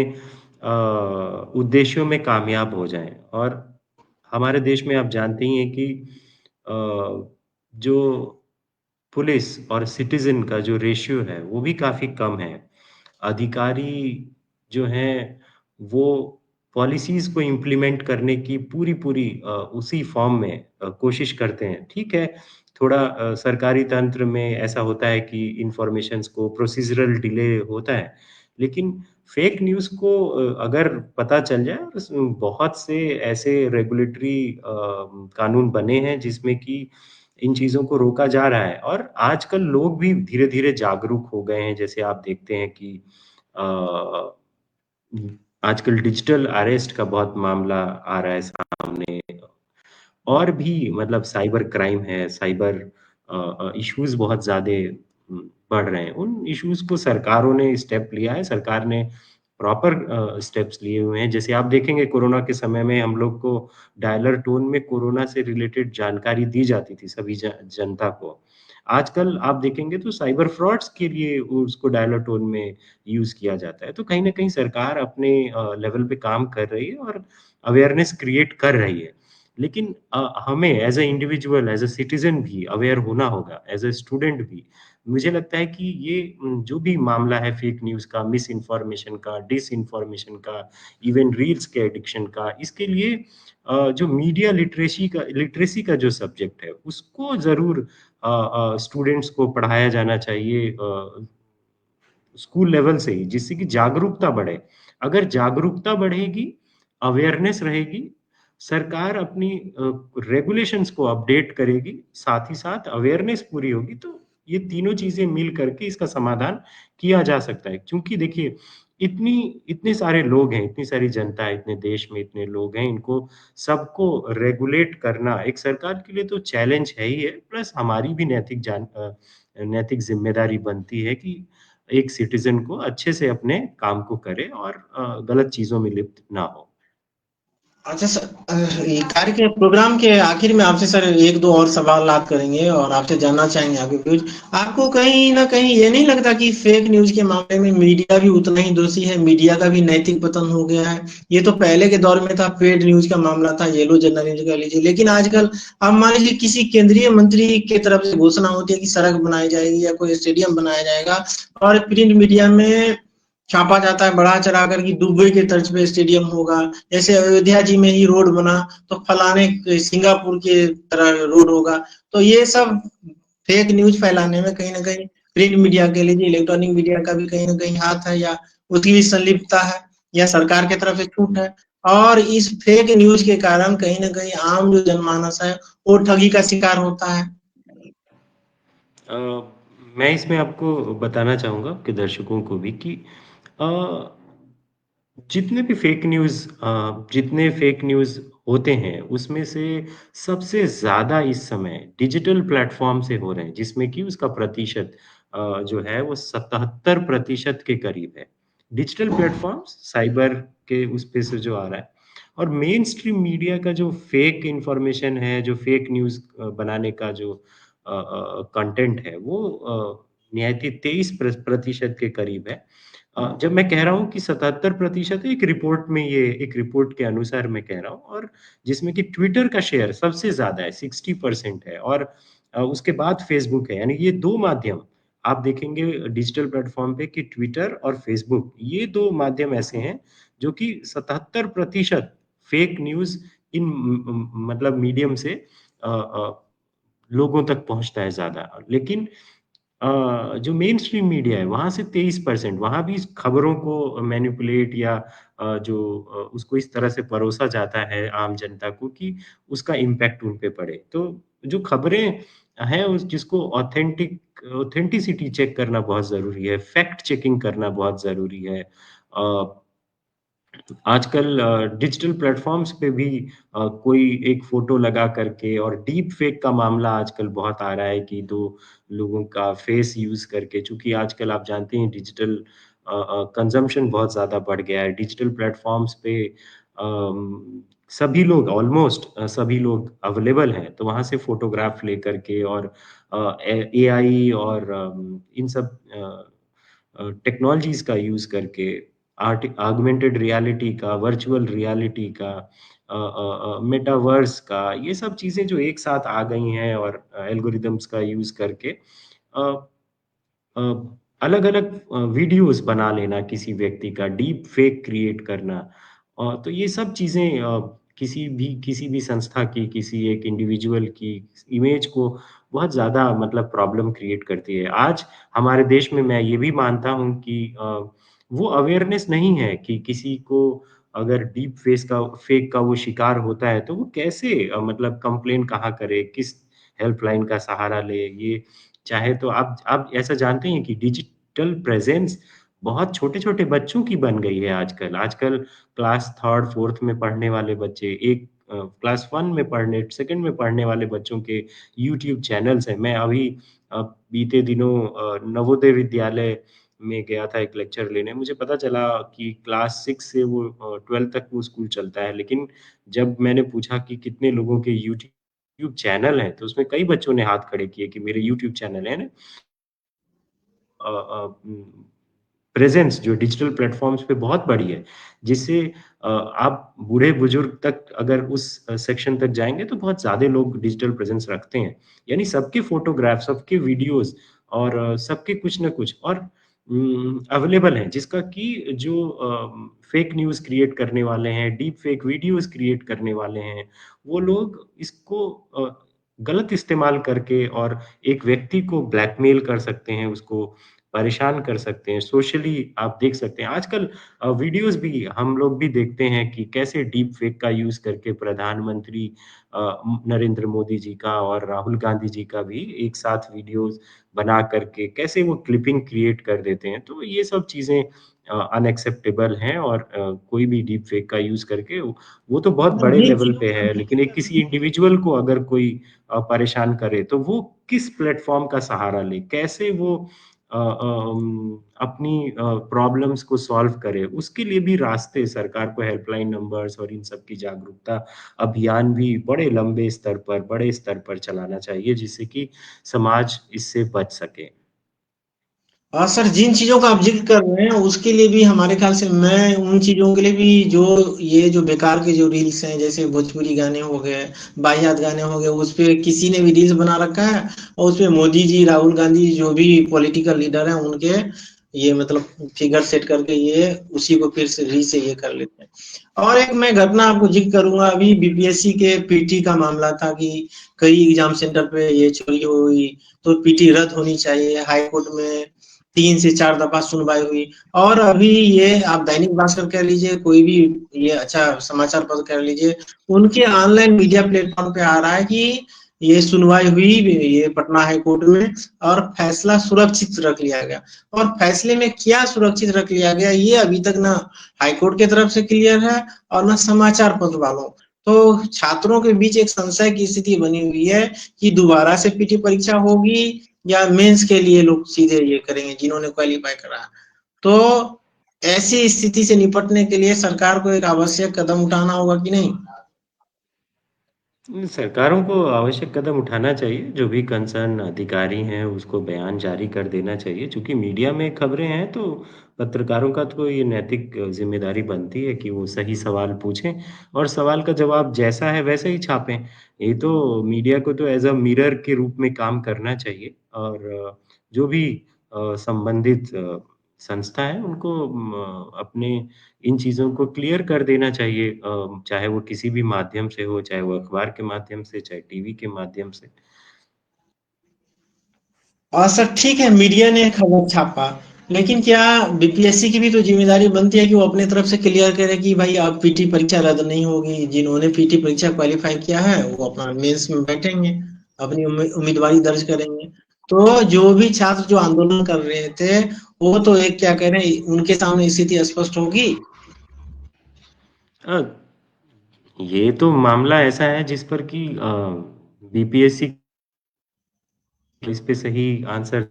उद्देश्यों में कामयाब हो जाएँ और हमारे देश में आप जानते ही हैं कि अ, जो पुलिस और सिटिज़न का जो रेशियो है, वो भी काफ़ी कम है। अधिकारी जो हैं, वो पॉलिसीज़ को इम्प्लीमेंट करने की पूरी-पूरी उसी फ़ॉर्म में कोशिश करते हैं। ठीक है, थोड़ा सरकारी तंत्र में ऐसा होता है कि इन्फॉर्मेशंस को प्रोसीज़रल डिले होता है, लेकिन फ़ेक न्यूज़ को अगर पता चल जाए और बहुत से ऐसे रेगुलेटरी कानून बने हैं जिसमें कि इन चीज़ों को रोका जा रहा है और आजकल लोग भी धीरे-धीरे जागरूक हो गए हैं। जैसे आप देखते हैं कि अ, आजकल डिजिटल अरेस्ट का बहुत मामला आ रहा है सामने और भी मतलब साइबर क्राइम है, साइबर इश्यूज़ बहुत ज़्यादा बढ़ रहे हैं। उन इश्यूज़ को सरकारों ने स्टेप लिया है, सरकार ने प्रॉपर स्टेप्स लिए हुए हैं। जैसे आप देखेंगे कोरोना के समय में हम लोग को डायलर टोन में कोरोना से रिलेटेड जानकारी दी जाती थी सभी जनता को। आजकल आप देखेंगे तो साइबर फ्रॉड्स के लिए उसको डायलर टोन में यूज़ किया जाता है। तो कहीं न कहीं सरकार अपने लेवल पे काम कर रही है और अवेयरनेस क्रिएट कर रही है। लेकिन हमें as a individual, as a citizen भी अवेयर होना होगा, एज़ अ स्टूडेंट भी। मुझे लगता है कि ये जो भी मामला है फेक न्यूज़ का, मिस इन्फॉर्मेशन का, डिसइन्फॉर्मेशन का, इवन रील्स के एडिक्शन का, इसके लिए जो मीडिया लिटरेसी का जो सब्जेक्ट है, उसको ज़रूर स्टूडेंट्स को पढ़ाया जाना चाहिए स्कूल लेवल से ही, जिससे कि जागरूकता बढ़े। अगर जागरूकता बढ़ेगी, अवेयरनेस रहेगी, सरकार अपनी रेगुलेशंस को अपडेट करेगी, साथ ही साथ अवेयरनेस पूरी होगी, तो ये तीनों चीज़ें मिल करके इसका समाधान किया जा सकता है। क्योंकि देखिए, इतनी इतने सारे लोग हैं, इतनी सारी जनता है, इतने देश में इतने लोग हैं, इनको सबको रेगुलेट करना एक सरकार के लिए तो चैलेंज है ही है, प्लस हमारी भी नैतिक ज़िम्मेदारी बनती है कि एक सिटिज़न को अच्छे से अपने काम को करे और गलत चीज़ों में लिप्त ना हो। अच्छा सर, ये कार्य के प्रोग्राम के आखिर में आपसे सर एक दो और सवाल आप करेंगे और आपसे जानना चाहेंगे आपके व्यूज। आपको कहीं ना कहीं ये नहीं लगता कि फेक न्यूज के मामले में मीडिया भी उतना ही दोषी है, मीडिया का भी नैतिक पतन हो गया है? ये तो पहले के दौर में था, पेड न्यूज का मामला था, येलो जर्नलिज्म कह लीजिए, लेकिन आजकल अब मान लीजिए किसी केंद्रीय मंत्री की तरफ से घोषणा होती है कि सड़क बनाई जाएगी या कोई स्टेडियम बनाया जाएगा, और प्रिंट मीडिया में छापा जाता है बढ़ा चढ़ा कर कि दुबई के तर्ज पे स्टेडियम होगा, जैसे अयोध्या जी में ही रोड बना तो फलाने सिंगापुर के तरह रोड होगा। तो ये सब फेक न्यूज फैलाने में कहीं ना कहीं प्रिंट मीडिया के लिए इलेक्ट्रॉनिक मीडिया का भी कहीं ना कहीं हाथ है, या उसकी भी संलिप्तता है, या सरकार की तरफ से छूट है। और इस फेक न्यूज के कारण कहीं ना कहीं आम जो जनमानस है वो ठगी का शिकार होता है। अ, मैं इसमें आपको बताना चाहूँगा आपके दर्शकों को भी कि अ, जितने फेक न्यूज़ होते हैं, उसमें से सबसे ज़्यादा इस समय डिजिटल प्लेटफ़ॉर्म से हो रहे हैं, जिसमें कि उसका प्रतिशत जो है वो 77% के करीब है। डिजिटल प्लेटफ़ॉर्म्स, साइबर के उस पे से जो आ रहा है और मेन स्ट्रीम मीडिया का जो फेक इन्फॉर्मेशन है, जो फेक न्यूज़ बनाने का जो कंटेंट है, वो निहायती 23% के करीब है। जब मैं कह रहा हूँ कि 77% एक रिपोर्ट के अनुसार मैं कह रहा हूँ और जिसमें कि ट्विटर का शेयर सबसे ज़्यादा है, 60% है और उसके बाद फेसबुक है। यानी ये 2 माध्यम आप देखेंगे डिजिटल प्लेटफ़ॉर्म पे कि ट्विटर और फेसबुक, ये 2 माध्यम ऐसे हैं जो कि 77% फेक न्यूज़ इन मतलब मीडियम से लोगों तक पहुँचता है ज़्यादा। लेकिन जो मेन स्ट्रीम मीडिया है, वहाँ से 23% वहाँ भी इस खबरों को मैनिपुलेट या उसको इस तरह से परोसा जाता है आम जनता को कि उसका इम्पैक्ट उन पे पड़े। तो जो खबरें हैं उस जिसको ऑथेंटिसिटी चेक करना बहुत ज़रूरी है, फैक्ट चेकिंग करना बहुत ज़रूरी है। आजकल डिजिटल प्लेटफ़ॉर्म्स पे भी कोई एक फ़ोटो लगा करके और डीप फेक का मामला आजकल बहुत आ रहा है कि 2 लोगों का फ़ेस यूज़ करके चूँकि आजकल आप जानते हैं डिजिटल कंज़म्पशन बहुत ज़्यादा बढ़ गया है। डिजिटल प्लेटफ़ॉर्म्स पे सभी लोग ऑलमोस्ट सभी लोग अवेलेबल हैं, तो वहाँ से फ़ोटोग्राफ लेकर के और एआई और इन सब टेक्नोलॉजीज़ का यूज़ करके ऑगमेंटेड रियलिटी का, वर्चुअल रियलिटी का मेटावर्स का, ये सब चीज़ें जो एक साथ आ गई हैं और एल्गोरिदम्स का यूज़ करके अ अ, अलग-अलग वीडियोज़ बना लेना किसी व्यक्ति का, डीप फेक क्रिएट करना तो ये सब चीज़ें किसी भी संस्था की, किसी एक इंडिविजुअल की इमेज को बहुत ज़्यादा मतलब प्रॉब्लम क्रिएट करती है। आज हमारे देश में मैं ये भी मानता हूँ कि वो अवेयरनेस नहीं है कि किसी को अगर फेक का वो शिकार होता है, तो वो कैसे मतलब कंप्लेन कहाँ करे, किस हेल्पलाइन का सहारा ले, ये चाहे तो आप ऐसा जानते हैं कि डिजिटल प्रेज़ेंस बहुत छोटे-छोटे बच्चों की बन गई है आजकल। आजकल क्लास 3rd 4th में पढ़ने वाले बच्चे, क्लास 1 में पढ़ने 2nd में पढ़ने वाले बच्चों के यूट्यूब चैनल्स हैं। मैं अभी बीते दिनों नवोदय विद्यालय में गया था एक लेक्चर लेने। मुझे पता चला कि क्लास 6 से वो 12th तक वो स्कूल चलता है। लेकिन जब मैंने पूछा कि कितने लोगों के यूट्यूब चैनल हैं, तो उसमें कई बच्चों ने हाथ खड़े किए कि मेरे यूट्यूब चैनल है ना। प्रेज़ेंस जो डिजिटल प्लेटफ़ॉर्म्स पे बहुत बड़ी है, जिससे आप बूढ़े-बुजुर्ग तक अगर उस सेक्शन तक जाएँगे तो बहुत ज़्यादा लोग डिजिटल प्रेज़ेंस रखते हैं। यानी सबके फ़ोटोग्राफ, सबके वीडियोज़ और सबके कुछ न कुछ और अवेलेबल हैं, जिसका कि जो फ़ेक न्यूज़ क्रिएट करने वाले हैं, डीप फ़ेक वीडियोज़ क्रिएट करने वाले हैं, वो लोग इसको गलत इस्तेमाल करके और एक व्यक्ति को ब्लैकमेल कर सकते हैं, उसको परेशान कर सकते हैं। सोशली आप देख सकते हैं आजकल वीडियोज़ भी हम लोग भी देखते हैं कि कैसे डीप फेक का यूज़ करके प्रधानमंत्री नरेंद्र मोदी जी का और राहुल गांधी जी का भी एक साथ वीडियोज़ बना करके कैसे वो क्लिपिंग क्रिएट कर देते हैं। तो ये सब चीज़ें अनएक्सेप्टेबल हैं और कोई भी डीप फेक का यूज़ करके वो तो बहुत और बड़े ये लेवल पे है, लेकिन एक किसी चीज़ इंडिविजुअल को अगर कोई परेशान करे, तो वो किस प्लेटफ़ॉर्म का सहारा ले? कैसे वो अपनी प्रॉब्लम्स को सॉल्व करे? उसके लिए भी रास्ते सरकार को हेल्पलाइन नंबर्स और इन सब की जागरूकता अभियान भी बड़े लंबे स्तर पर, बड़े स्तर पर चलाना चाहिए, जिससे कि समाज इससे बच सके। हाँ सर, जिन चीज़ों का आप ज़िक्र कर रहे हैं उसके लिए भी हमारे ख़्याल से मैं उन चीज़ों के लिए भी जो ये जो बेकार के जो रील्स हैं जैसे भोजपुरी गाने हो गए, वाहियात गाने हो गए, उस पे किसी ने भी रील्स बना रखा है और उसपे मोदी जी, राहुल गांधी जो भी पॉलिटिकल लीडर हैं उनके ये मतलब फिगर सेट करके ये उसी को फिर से ये कर लेते हैं। और एक मैं घटना आपको ज़िक्र करूँगा, अभी बीपीएससी के पीटी का मामला था कि कई एग्ज़ाम सेंटर पे ये चोरी हुई, तो पीटी रद्द होनी चाहिए। हाई कोर्ट में 3 से 4 दफ़ा सुनवाई हुई और अभी ये आप दैनिक भास्कर कह लीजिए, कोई भी ये अच्छा समाचार पत्र कह लीजिए, उनके ऑनलाइन मीडिया प्लेटफ़ॉर्म पे आ रहा है कि ये सुनवाई हुई ये पटना हाई कोर्ट में और फैसला सुरक्षित रख लिया गया। और फैसले में क्या सुरक्षित रख लिया गया ये अभी तक ना हाई कोर्ट की तरफ से क्लियर है और ना समाचार पत्र वालों। तो छात्रों के बीच एक संशय की स्थिति बनी हुई है कि दोबारा से पीटी परीक्षा होगी या मेंस के लिए लोग सीधे ये करेंगे जिन्होंने क्वालीफाई करा। तो ऐसी स्थिति से निपटने के लिए सरकार को एक आवश्यक कदम उठाना होगा कि नहीं? सरकारों को आवश्यक कदम उठाना चाहिए, जो भी कंसर्न अधिकारी हैं, उसको बयान जारी कर देना चाहिए। चूँकि मीडिया में खबरें हैं, तो पत्रकारों का तो ये नैतिक ज़िम्मेदारी बनती है कि वो सही सवाल पूछें और सवाल का जवाब जैसा है, वैसा ही छापें। ये तो मीडिया को तो एज़ अ मिरर के रूप में काम करना चाहिए और जो भी संबंधित संस्था है, उनको अपने इन चीज़ों को क्लियर कर देना चाहिए चाहे वो किसी भी माध्यम से हो, चाहे वो अखबार के माध्यम से, चाहे टीवी के माध्यम से। सर ठीक है, मीडिया ने खबर छापा, लेकिन क्या बीपीएससी की भी तो जिम्मेदारी बनती है कि वो अपने तरफ से क्लियर करे कि भाई अब पीटी परीक्षा रद्द नहीं होगी, जिन्होंने पीटी परीक्षा क्वालिफाई किया है वो अपना मेंस में बैठेंगे, अपनी उम्मीदवारी दर्ज करेंगे। तो जो भी छात्र जो आंदोलन कर रहे थे वो तो एक क्या कह रहे हैं उनके सामने स्थिति स्पष्ट होगी। अ, ये तो मामला ऐसा है जिस पर कि बीपीएससी इस पे सही आंसर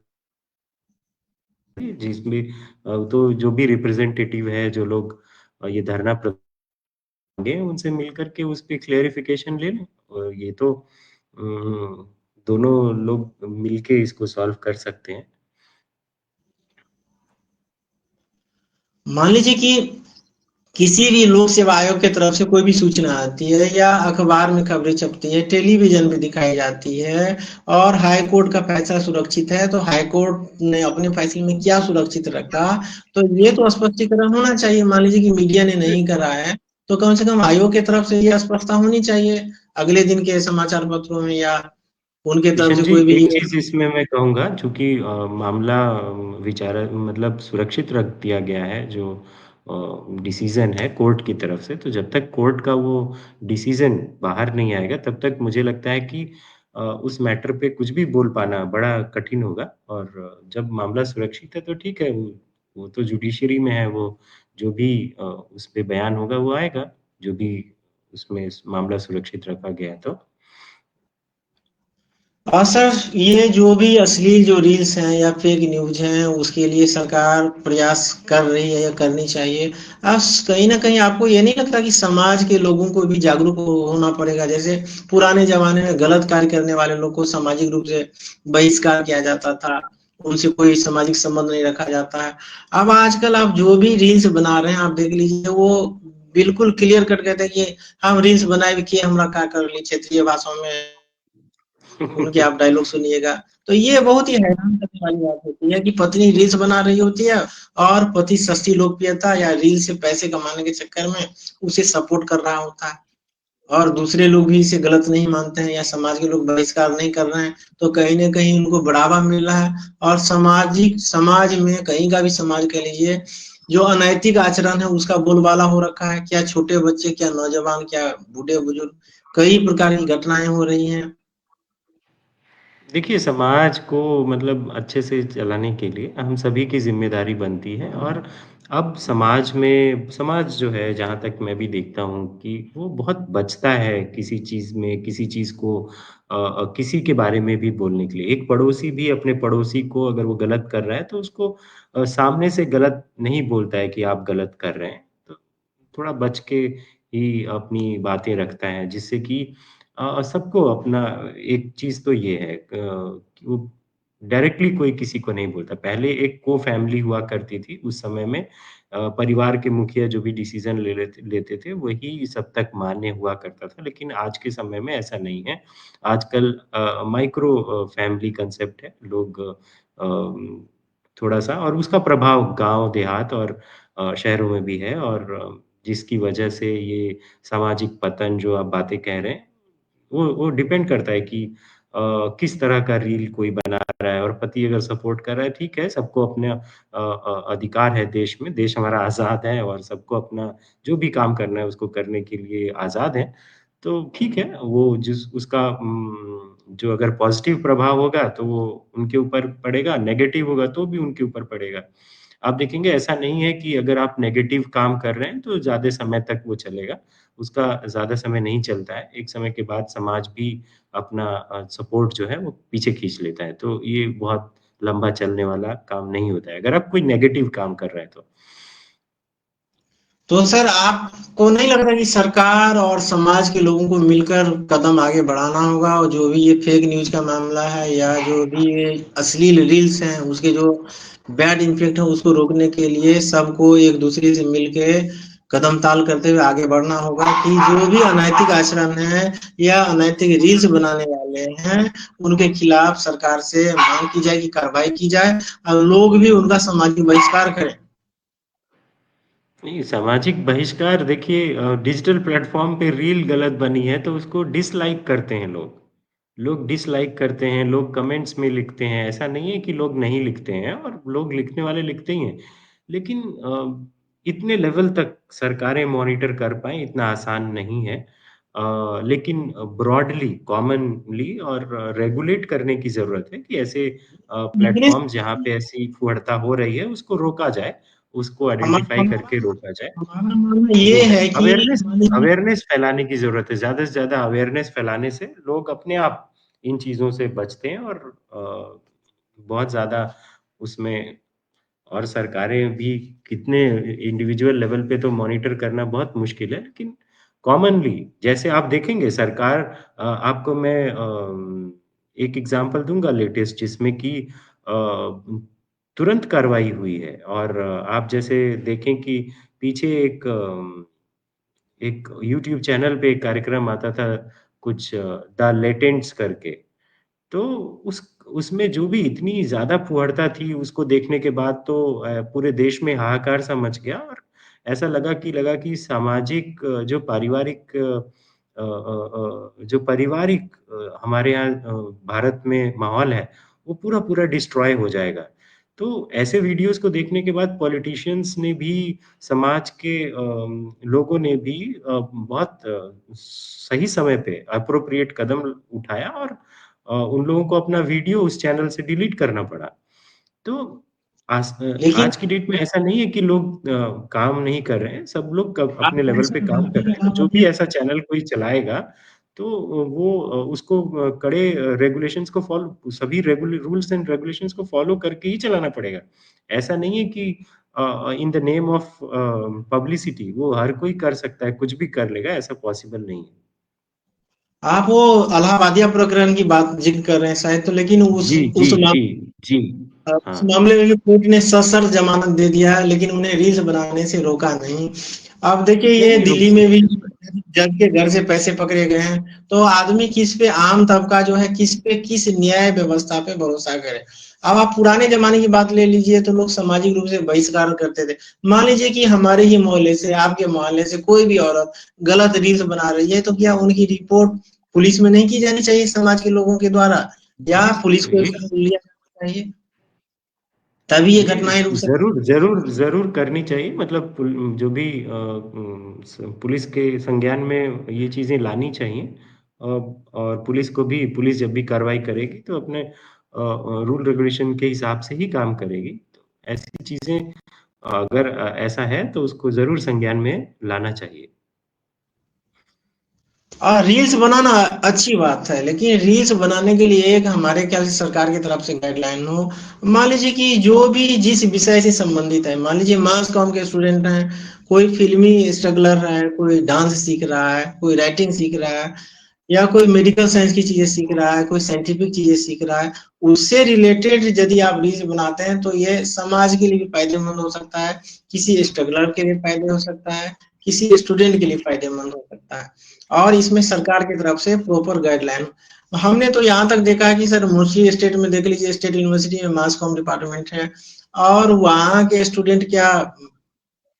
जिसमें तो जो भी रिप्रेजेंटेटिव है, जो लोग ये धरना दें, उनसे मिल कर के उस पे क्लेरिफ़िकेशन ले लें और ये तो दोनों लोग मिल के इसको सॉल्व कर सकते हैं। मान लीजिए कि किसी भी लोक सेवा आयोग की तरफ से कोई भी सूचना आती है या अखबार में खबरें छपती है, टेलीविजन पे दिखाई जाती है और हाई कोर्ट का फैसला सुरक्षित है, तो हाई कोर्ट ने अपने फैसले में क्या सुरक्षित रखा, तो ये तो स्पष्टीकरण होना चाहिए। मान लीजिए कि मीडिया ने नहीं करा है, तो कम से कम आयोग की तरफ से ये स्पष्टता होनी चाहिए अगले दिन के समाचार पत्रों में या उनके तरफ किशन से जी, कोई भी एक ये चीज़ इसमें मैं कहूँगा चूँकि मामला विचारा मतलब सुरक्षित रख दिया गया है जो डिसीज़न है कोर्ट की तरफ से, तो जब तक कोर्ट का वो डिसीज़न बाहर नहीं आएगा, तब तक मुझे लगता है कि उस मैटर पे कुछ भी बोल पाना बड़ा कठिन होगा और जब मामला सुरक्षित है, तो ठीक है, वो तो जुडिशरी में है, वो जो भी उस पे बयान होगा, वो आएगा, जो भी उसमें मामला सुरक्षित रखा गया है तो। सर ये जो भी अश्लील जो रील्स हैं या फेक न्यूज हैं उसके लिए सरकार प्रयास कर रही है या करनी चाहिए। कहीं ना कहीं आपको ये नहीं लगता कि समाज के लोगों को भी जागरूक होना पड़ेगा, जैसे पुराने जमाने में गलत कार्य करने वाले लोग को सामाजिक रूप से बहिष्कार किया जाता था, उनसे कोई सामाजिक संबंध नहीं रखा जाता है। अब आजकल आप जो भी रील्स बना रहे हैं आप देख लीजिए वो बिल्कुल क्लियर कट कहते हैं कि हम रील्स बनाए कि हमरा का कर ली क्षेत्रीय भाषाओं में उनके आप डायलॉग सुनिएगा। तो ये बहुत ही हैरान करने वाली बात होती है कि पत्नी रील्स बना रही होती है और पति सस्ती लोकप्रियता या रील से पैसे कमाने के चक्कर में उसे सपोर्ट कर रहा होता है। और दूसरे लोग भी इसे गलत नहीं मानते हैं या समाज के लोग बहिष्कार नहीं कर रहे हैं, तो कहीं न कहीं उनको बढ़ावा मिल रहा है। और समाज में कहीं का भी समाज कह लीजिए, जो अनैतिक आचरण है उसका बोलबाला हो रखा है। क्या छोटे बच्चे, क्या नौजवान, क्या बूढ़े-बुजुर्ग, कई प्रकार की घटनाएँ हो रही हैं। देखिए, समाज को मतलब अच्छे से चलाने के लिए हम सभी की ज़िम्मेदारी बनती है और अब समाज जो है जहाँ तक मैं भी देखता हूँ कि वो बहुत बचता है किसी चीज़ में, किसी चीज़ को किसी के बारे में भी बोलने के लिए। एक पड़ोसी भी अपने पड़ोसी को अगर वो गलत कर रहा है तो उसको सामने से गलत नहीं बोलता है कि आप गलत कर रहे हैं। तो थोड़ा बच के ही अपनी बातें रखता है जिससे कि सबको अपना एक चीज़ तो ये है कि वो डायरेक्टली कोई किसी को नहीं बोलता। पहले एक को-फैमिली हुआ करती थी उस समय में परिवार के मुखिया जो भी डिसीज़न लेते थे वही सब तक मान्य हुआ करता था। लेकिन आज के समय में ऐसा नहीं है। आजकल माइक्रो फैमिली कांसेप्ट है। लोग थोड़ा-सा और उसका प्रभाव गाँव, देहात और शहरों में भी है और जिसकी वजह से ये सामाजिक पतन जो आप बातें कह रहे हैं वो डिपेंड करता है कि किस तरह का रील कोई बना रहा है और पति अगर सपोर्ट कर रहा है, ठीक है, सबको अपना अधिकार है देश में, देश हमारा आज़ाद है और सबको अपना जो भी काम करना है उसको करने के लिए आज़ाद है। तो ठीक है, वो जिस उसका जो अगर पॉज़िटिव प्रभाव होगा तो वो उनके ऊपर पड़ेगा, नेगेटिव होगा तो भी उनके ऊपर पड़ेगा। आप देखेंगे ऐसा नहीं है कि अगर आप नेगेटिव काम कर रहे हैं तो ज़्यादा समय तक वो चलेगा। उसका ज़्यादा समय नहीं चलता है। एक समय के बाद समाज भी अपना सपोर्ट जो है वो पीछे खींच लेता है। तो ये बहुत लंबा चलने वाला काम नहीं होता है, अगर आप कोई नेगेटिव काम कर रहे हैं तो। तो सर आपको नहीं लग रहा कि सरकार और समाज के लोगों को मिलकर कदम आगे बढ़ाना होगा, और जो भी ये फेक न्यूज़ का मामला है या जो भी ये अश्लील रील्स हैं उसके जो बैड इम्पैक्ट है उसको रोकने के लिए सबको एक दूसरे से मिलके कदम ताल करते हुए आगे बढ़ना होगा, कि जो भी अनैतिक आचरण है या अनैतिक रील्स बनाने वाले हैं उनके खिलाफ सरकार से मांग की जाए कि कार्रवाई की जाए और लोग भी उनका सामाजिक बहिष्कार करें। नहीं, सामाजिक बहिष्कार देखिए डिजिटल प्लेटफ़ॉर्म पे रील गलत बनी है तो उसको डिसलाइक करते हैं लोग। लोग डिसलाइक करते हैं, लोग कमेंट्स में लिखते हैं, ऐसा नहीं है कि लोग नहीं लिखते हैं और लोग लिखने वाले लिखते ही हैं। लेकिन इतने लेवल तक सरकारें मॉनिटर कर पाएँ इतना आसान नहीं है। लेकिन ब्रॉडली, कॉमनली और रेगुलेट करने की ज़रूरत है कि ऐसे मेरे प्लेटफ़ॉर्म्स जहाँ पे ऐसी फुहड़ता हो रही है उसको रोका जाए। उसको आइडेंटिफ़ाई हमारा करके रोका जाए। हमारा मानना वो ये है। है कि अवेयरनेस मान लीजिए अवेयरनेस फैलाने की ज़रूरत है। ज़्यादा से ज़्यादा अवेयरनेस फैलाने से लोग अपने आप इन चीज़ों से बचते हैं और बहुत ज़्यादा उसमें और सरकारें भी कितने इंडिविजुअल लेवल पे तो मॉनिटर करना बहुत मुश्किल है, लेकिन कॉमनली जैसे आप देखेंगे सरकार आपको मैं एक एग्ज़ाम्पल दूँगा लेटेस्ट जिसमें कि तुरंत कार्रवाई हुई है और आप जैसे देखें कि पीछे एक यूट्यूब चैनल पे एक कार्यक्रम आता था कुछ द लेटेंट्स करके। तो उस उसमें जो भी इतनी ज़्यादा फुहड़ता थी, उसको देखने के बाद तो पूरे देश में हाहाकार सा मच गया और ऐसा लगा कि सामाजिक जो पारिवारिक हमारे यहाँ भारत में माहौल है, वो पूरा-पूरा डिस्ट्रॉय हो जाएगा। तो ऐसे वीडियोज़ को देखने के बाद पॉलिटिशियंस ने भी, समाज के लोगों ने भी बहुत सही समय पे एप्रोप्रिएट कदम उठाया और उन लोगों को अपना वीडियो उस चैनल से डिलीट करना पड़ा। तो लेकिन आज की डेट में ऐसा नहीं है कि लोग काम नहीं कर रहे हैं, सब लोग क अपने आप लेवल ऐसा पे काम कर भारतीय रहे हैं। जो भी इलाहाबादी ऐसा चैनल कोई चलाएगा, तो वो उसको कड़े रेगुलेशंस को फ़ॉलो सभी रूल्स एंड रेगुलेशंस को फ़ॉलो करके ही चलाना पड़ेगा। ऐसा नहीं है कि in the name of publicity वो हर कोई कर सकता है, कुछ भी कर लेगा, ऐसा पॉसिबल नहीं है। आप वो इलाहाबादिया प्रकरण की बात ज़िक्र कर रहे हैं शायद, तो लेकिन जी, जी, जी, जी। उस हाँ। मामले में भी कोर्ट ने सशर्त ज़मानत दे दिया है, लेकिन उन्हें रील्स बनाने से रोका नहीं। अब देखिए नहीं, ये नहीं रुक दिल्ली में भी जज के घर से पैसे पकड़े गए हैं, तो आदमी किस पे, आम तबका जो है किस पे, किस न्याय व्यवस्था पे भरोसा करे। अब आप पुराने जमाने की बात ले लीजिए तो लोग सामाजिक रूप से बहिष्कार करते थे। मान लीजिए कि हमारे ही मोहल्ले से, आपके मोहल्ले से कोई भी औरत गलत रील्स बना रही है, तो क्या उनकी रिपोर्ट पुलिस में नहीं की जानी चाहिए समाज के लोगों के द्वारा, या पुलिस को ये इसमें लिया जाना चाहिए, तभी ये ये घटनाएं रुक सकती ज़रूर, ज़रूर, ज़रूर करनी चाहिए। मतलब जो भी पुलिस के संज्ञान में ये चीज़ें लानी चाहिए। और पुलिस को भी, पुलिस जब भी कार्रवाई करेगी तो अपने रूल रेगुलेशन के हिसाब से ही काम करेगी। तो ऐसी चीज़ें अगर ऐसा है तो उसको ज़रूर संज्ञान में लाना चाहिए। और रील्स बनाना अच्छी बात है, लेकिन रील्स बनाने के लिए एक हमारे ख्याल से सरकार की तरफ से गाइडलाइन हो। मान लीजिए कि जो भी जिस विषय से संबंधित है, मान लीजिए मास कॉम के स्टूडेंट हैं, कोई फिल्मी स्ट्रगलर है, कोई डांस सीख रहा है, कोई राइटिंग सीख रहा है, या कोई मेडिकल साइंस की चीजें सीख रहा है, कोई साइंटिफिक चीजें सीख रहा है, उससे रिलेटेड यदि आप रील्स बनाते हैं तो ये समाज के लिए भी फायदेमंद हो सकता है, किसी स्ट्रगलर के लिए फायदे हो सकता है, किसी स्टूडेंट के लिए फायदेमंद हो सकता है। और इसमें सरकार की तरफ से प्रॉपर गाइडलाइन। हमने तो यहाँ तक देखा है कि सर मोस्टली स्टेट में देख लीजिए, स्टेट यूनिवर्सिटी में मास कॉम डिपार्टमेंट है, और वहाँ के स्टूडेंट क्या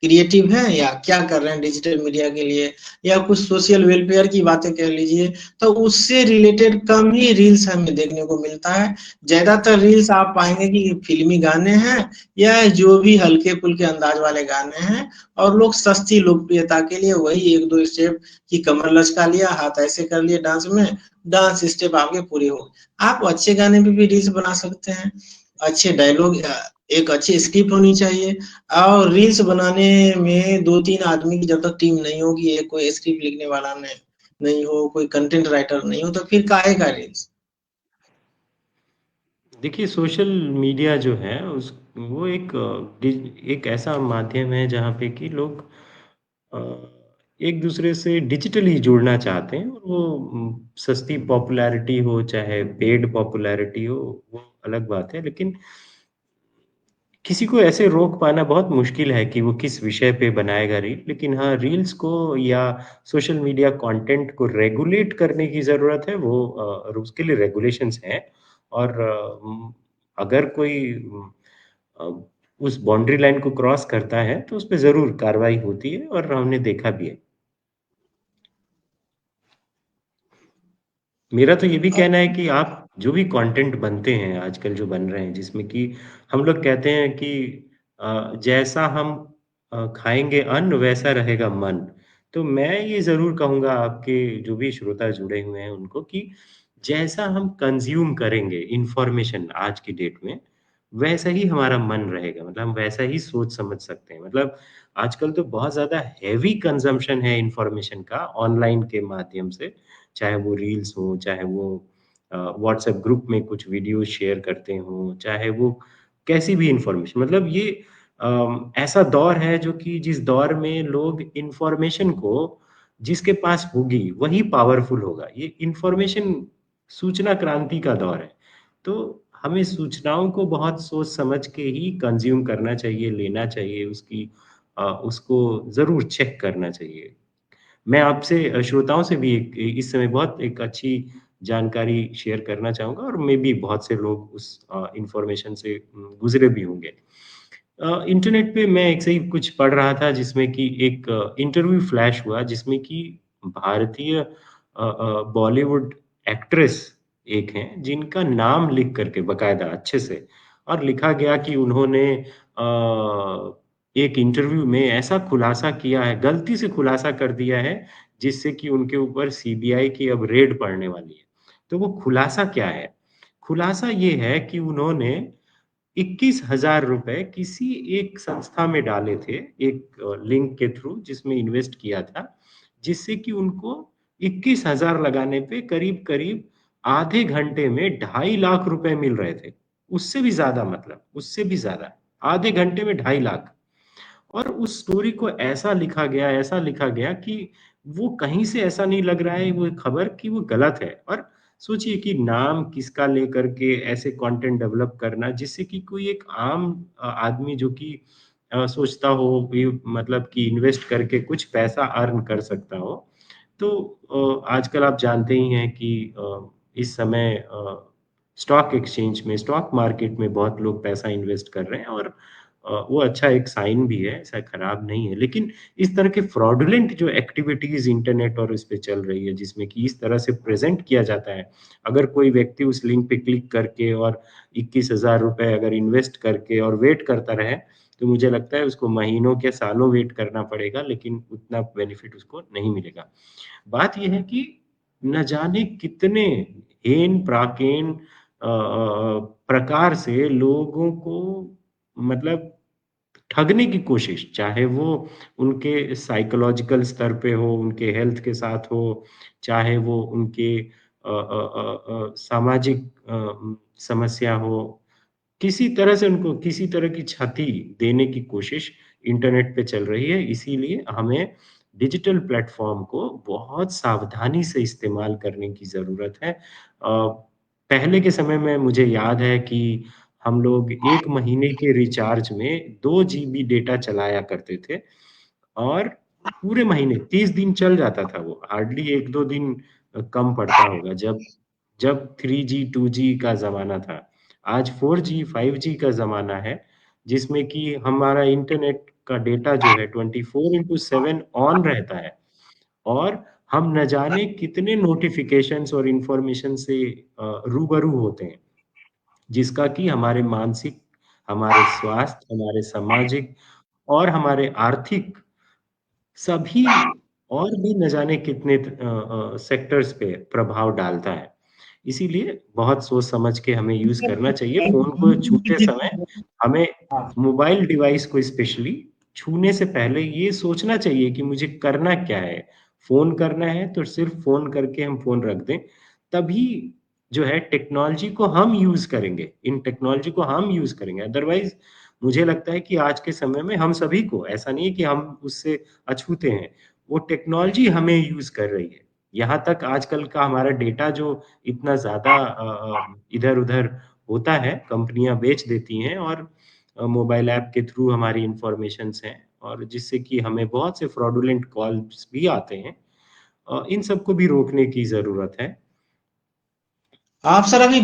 क्रिएटिव हैं या क्या कर रहे हैं डिजिटल मीडिया के लिए, या कुछ सोशल वेलफेयर की बातें कर लीजिए, तो उससे रिलेटेड कम ही रील्स हमें देखने को मिलता है। ज्यादातर रील्स आप पाएंगे कि फिल्मी गाने हैं, या जो भी हल्के फुल्के अंदाज वाले गाने हैं, और लोग सस्ती लोकप्रियता के लिए वही एक दो स्टेप की कमर लचका लिया, हाथ ऐसे कर लिए डांस में, डांस स्टेप आपके पूरे हो गए। आप अच्छे गाने पे भी रील्स बना सकते हैं, अच्छे डायलॉग, एक अच्छी स्क्रिप्ट होनी चाहिए। और रील्स बनाने में दो तीन आदमी की जब तक टीम नहीं होगी, एक कोई स्क्रिप्ट लिखने वाला नहीं हो, कोई कंटेंट राइटर नहीं हो, तो फिर काहे का रील्स। देखिए सोशल मीडिया जो है उस वो एक ऐसा माध्यम है जहाँ पे कि लोग अ, एक दूसरे से डिजिटली जुड़ना चाहते हैं। और वो सस्ती पॉपुलैरिटी हो चाहे पेड पॉपुलैरिटी हो, वो अलग बात है। लेकिन किसी को ऐसे रोक पाना बहुत मुश्किल है कि वो किस विषय पे बनाएगा रील। लेकिन हाँ, रील्स को या सोशल मीडिया कंटेंट को रेगुलेट करने की ज़रूरत है। वो और उसके लिए रेगुलेशंस हैं। और अगर कोई अ, उस बाउंड्री लाइन को क्रॉस करता है तो उसपे ज़रूर कार्रवाई होती है और हमने देखा भी है। मेरा तो ये भी कहना है कि आप जो भी कंटेंट बनते हैं आजकल जो बन रहे हैं जिसमें कि हम लोग कहते हैं कि जैसा हम खाएँगे अन्न वैसा रहेगा मन। तो मैं ये ज़रूर कहूँगा आपके जो भी श्रोता जुड़े हुए हैं उनको कि जैसा हम कंज़्यूम करेंगे इन्फॉर्मेशन आज की डेट में, वैसा ही हमारा मन रहेगा। मतलब हम वैसा ही सोच समझ सकते हैं। मतलब आजकल तो बहुत ज़्यादा हेवी कंज़म्पशन है इन्फॉर्मेशन का ऑनलाइन के माध्यम से। चाहे वो रील्स हो, चाहे वो व्हाट्सएप ग्रुप में कुछ वीडियो शेयर करते हों, चाहे वो कैसी भी इन्फॉर्मेशन। मतलब ये ऐसा दौर है जो कि जिस दौर में लोग इन्फॉर्मेशन को जिसके पास होगी वही पावरफुल होगा। ये इन्फॉर्मेशन सूचना क्रांति का दौर है। तो हमें सूचनाओं को बहुत सोच समझ के ही कंज़्यूम करना चाहिए, लेना चाहिए, उसको ज़रूर चेक करना चाहिए। मैं आपसे श्रोताओं से भी एक इस समय बहुत एक अच्छी जानकारी शेयर करना चाहूँगा और मे बी बहुत से लोग उस इन्फॉर्मेशन से गुज़रे भी होंगे। इंटरनेट पे मैं एक सही कुछ पढ़ रहा था जिसमें कि एक इंटरव्यू फ्लैश हुआ जिसमें कि भारतीय बॉलीवुड एक्ट्रेस एक हैं जिनका नाम लिख कर के बाकायदा अच्छे से और लिखा गया कि उन्होंने एक इंटरव्यू में ऐसा खुलासा किया है, गलती से खुलासा कर दिया है, जिससे कि उनके ऊपर सीबीआई की अब रेड पड़ने वाली है। तो वो खुलासा क्या है? खुलासा ये है कि उन्होंने ₹21,000 किसी एक संस्था में डाले थे, एक लिंक के थ्रू जिसमें इन्वेस्ट किया था, जिससे कि उनको 21,000 लगाने पे करीब-करीब आधे घंटे में ₹2.5 लाख मिल रहे थे। उससे भी ज़्यादा मतलब, उससे भी ज़्यादा। आधे घंटे में 2.5 लाख। और उस स्टोरी को ऐसा लिखा गया कि वो कहीं से ऐसा नहीं लग रहा है वो खबर कि वो गलत है। और सोचिए कि नाम किसका लेकर के ऐसे कंटेंट डेवलप करना जिससे कि कोई एक आम आदमी जो कि सोचता हो भी, मतलब कि इन्वेस्ट करके कुछ पैसा अर्न कर सकता हो, तो आजकल आप जानते ही हैं कि इस समय स्टॉक एक्सचेंज में, स्टॉक मार्केट में बहुत लोग पैसा इन्वेस्ट कर रहे हैं, और वो अच्छा एक साइन भी है, ऐसा खराब नहीं है। लेकिन इस तरह के फ्रॉडुलेंट जो एक्टिविटीज़ इंटरनेट और इस पे चल रही है, जिसमें कि इस तरह से प्रेज़ेंट किया जाता है, अगर कोई व्यक्ति उस लिंक पे क्लिक करके और ₹21,000 अगर इन्वेस्ट करके और वेट करता रहे, तो मुझे लगता है उसको महीनों के सालों वेट करना पड़ेगा, लेकिन उतना बेनिफिट उसको नहीं मिलेगा। बात ये है कि न जाने कितने हेन-प्राकेन प्रकार से लोगों को, मतलब ठगने की कोशिश, चाहे वो उनके साइकोलॉजिकल स्तर पे हो, उनके हेल्थ के साथ हो, चाहे वो उनके सामाजिक समस्या हो, किसी तरह से उनको किसी तरह की क्षति देने की कोशिश इंटरनेट पे चल रही है। इसीलिए हमें डिजिटल प्लेटफ़ॉर्म को बहुत सावधानी से इस्तेमाल करने की ज़रूरत है। पहले के समय में मुझे याद है कि हम लोग 1 महीने के रिचार्ज में 2 जीबी डेटा चलाया करते थे, और पूरे महीने 30 दिन चल जाता था वो, हार्डली 1-2 दिन कम पड़ता होगा, जब जब 3G, 2G का ज़माना था। आज 4G, 5G का ज़माना है, जिसमें कि हमारा इंटरनेट का डेटा जो है 24/7 ऑन रहता है, और हम न जाने कितने नोटिफ़िकेशंस और इन्फॉर्मेशन से रूबरू होते हैं, जिसका कि हमारे मानसिक, हमारे स्वास्थ्य, हमारे सामाजिक और हमारे आर्थिक सभी और भी न जाने कितने सेक्टर्स पे प्रभाव डालता है। इसीलिए बहुत सोच समझ के हमें यूज़ करना चाहिए। फ़ोन को छूते समय हमें, हाँ। मोबाइल डिवाइस को स्पेशली छूने से पहले ये सोचना चाहिए कि मुझे करना क्या है? फ़ोन करना है तो सिर्फ़ फ़ोन करके हम फ़ोन रख दें, तभी जो है टेक्नोलॉजी को हम यूज़ करेंगे, इन टेक्नोलॉजी को हम यूज़ करेंगे। अदरवाइज़ मुझे लगता है कि आज के समय में हम सभी को, ऐसा नहीं है कि हम उससे अछूते हैं, वो टेक्नोलॉजी हमें यूज़ कर रही है। यहाँ तक आजकल का हमारा डेटा जो इतना ज़्यादा इधर-उधर होता है, कंपनियाँ बेच देती हैं, और मोबाइल ऐप के थ्रू हमारी इन्फॉर्मेशंस हैं, और जिससे कि हमें बहुत से फ्रॉडुलेंट कॉल्स भी आते हैं। इन सबको भी रोकने की ज़रूरत है। आप सर अभी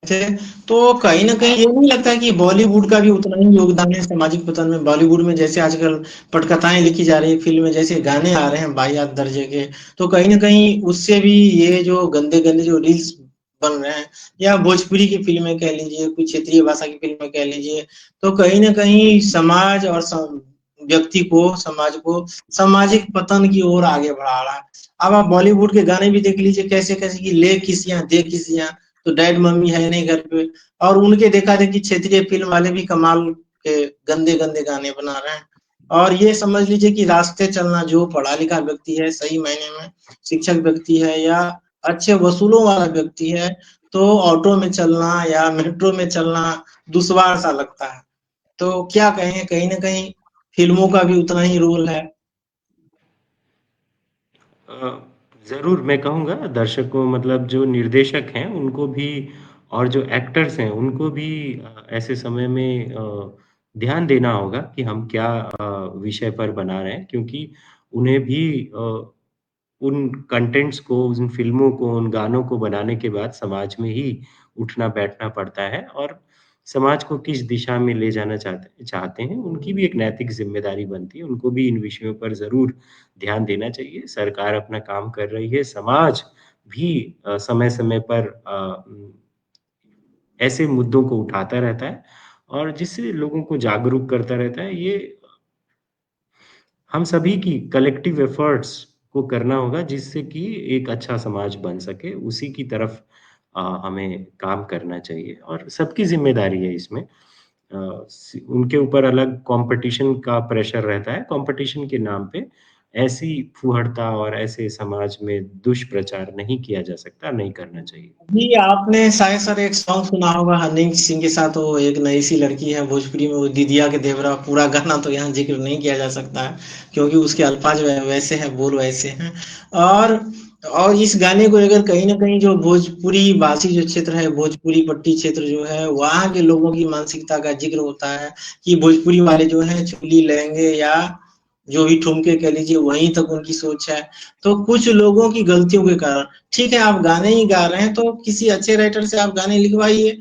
थे, तो कहीं न कहीं ये नहीं लगता है कि बॉलीवुड का भी उतना ही योगदान है सामाजिक पतन में? बॉलीवुड में जैसे आजकल पटकथाएँ लिखी जा रही है, फ़िल्म में जैसे गाने आ रहे हैं वाहियात दर्जे के, तो कहीं न कहीं उससे भी ये जो गंदे-गंदे जो रील्स बन रहे हैं, या भोजपुरी की फ़िल्में कह लीजिए, कोई क्षेत्रीय भाषा की फ़िल्में कह लीजिए, तो कहीं न कहीं समाज और व्यक्ति को, समाज को सामाजिक पतन की ओर आगे बढ़ा रहा है। अब आप बॉलीवुड के गाने भी देख लीजिए कैसे-कैसे कि ले किसियाँ, दे किसियाँ, तो डैड मम्मी है नहीं घर पे, और उनके देखा-देखी क्षेत्रीय फ़िल्म वाले भी कमाल के गंदे-गंदे गाने बना रहे हैं। और ये समझ लीजिए कि रास्ते चलना जो पढ़ा-लिखा व्यक्ति है, सही मायने में शिक्षक व्यक्ति है या अच्छे वसूलों वाला व्यक्ति है, तो ऑटो में चलना या मेट्रो में चलना दुश्वार सा लगता है। तो क्या कहें, कहीं न कहीं फ़िल्मों का भी उतना ही रोल है। अ, ज़रूर मैं कहूँगा दर्शकों, मतलब जो निर्देशक हैं उनको भी, और जो एक्टर्स हैं उनको भी ऐसे समय में ध्यान देना होगा कि हम क्या विषय पर बना रहे हैं, क्योंकि उन्हें भी उन कंटेंट्स को, उन फ़िल्मों को, उन गानों को बनाने के बाद समाज में ही उठना-बैठना पड़ता है, और समाज को किस दिशा में ले जाना चाहते चाहते हैं, उनकी भी एक नैतिक ज़िम्मेदारी बनती है। उनको भी इन विषयों पर ज़रूर ध्यान देना चाहिए। सरकार अपना काम कर रही है, समाज भी समय-समय पर ऐसे मुद्दों को उठाता रहता है, और जिससे लोगों को जागरूक करता रहता है। ये हम सभी की कलेक्टिव एफर्ट्स को करना होगा, जिससे कि एक अच्छा समाज बन सके, उसी की तरफ हमें काम करना चाहिए, और सबकी ज़िम्मेदारी है इसमें। उनके ऊपर अलग कंपटीशन का प्रेशर रहता है, कंपटीशन के नाम पे ऐसी फूहड़ता और ऐसे समाज में दुष्प्रचार नहीं किया जा सकता, नहीं करना चाहिए। जी, आपने शायद सर एक सॉन्ग सुना होगा हनी सिंह के साथ, वो एक नई सी लड़की है भोजपुरी में, वो दीदिया के देवरा, पूरा गाना तो यहाँ ज़िक्र नहीं किया जा सकता है, क्योंकि उसके अल्फाज वैसे हैं, बोल वैसे हैं। और और इस गाने को लेकर कहीं न कहीं जो भोजपुरी भाषी जो क्षेत्र है, भोजपुरी पट्टी क्षेत्र जो है, वहाँ के लोगों की मानसिकता का ज़िक्र होता है कि भोजपुरी वाले जो हैं चोली लहंगे या जो भी ठुमके कह लीजिए वहीं तक उनकी सोच है। तो कुछ लोगों की गलतियों के कारण ठीक है आप गाने ही गा रहे हैं तो किसी अच्छे राइटर से आप गाने लिखवाइए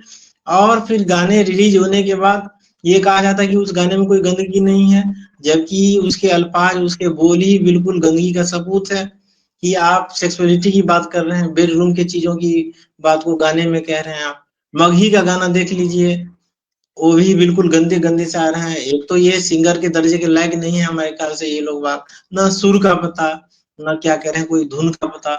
और फिर गाने रिलीज़ होने के बाद ये कहा जाता है कि उस गाने में कोई गंदगी नहीं है, जबकि उसके अल्फाज, उसके बोल ही बिल्कुल गंदगी का सबूत है कि आप सेक्सुअलिटी की बात कर रहे हैं, बेडरूम की चीज़ों की बात को गाने में कह रहे हैं आप। मगही का गाना देख लीजिए, वो भी बिल्कुल गंदे-गंदे से आ रहे हैं। एक तो ये सिंगर के दर्जे के लायक नहीं है हमारे ख्याल से ये लोग बाग, ना सुर का पता, ना क्या कह रहे हैं कोई धुन का पता,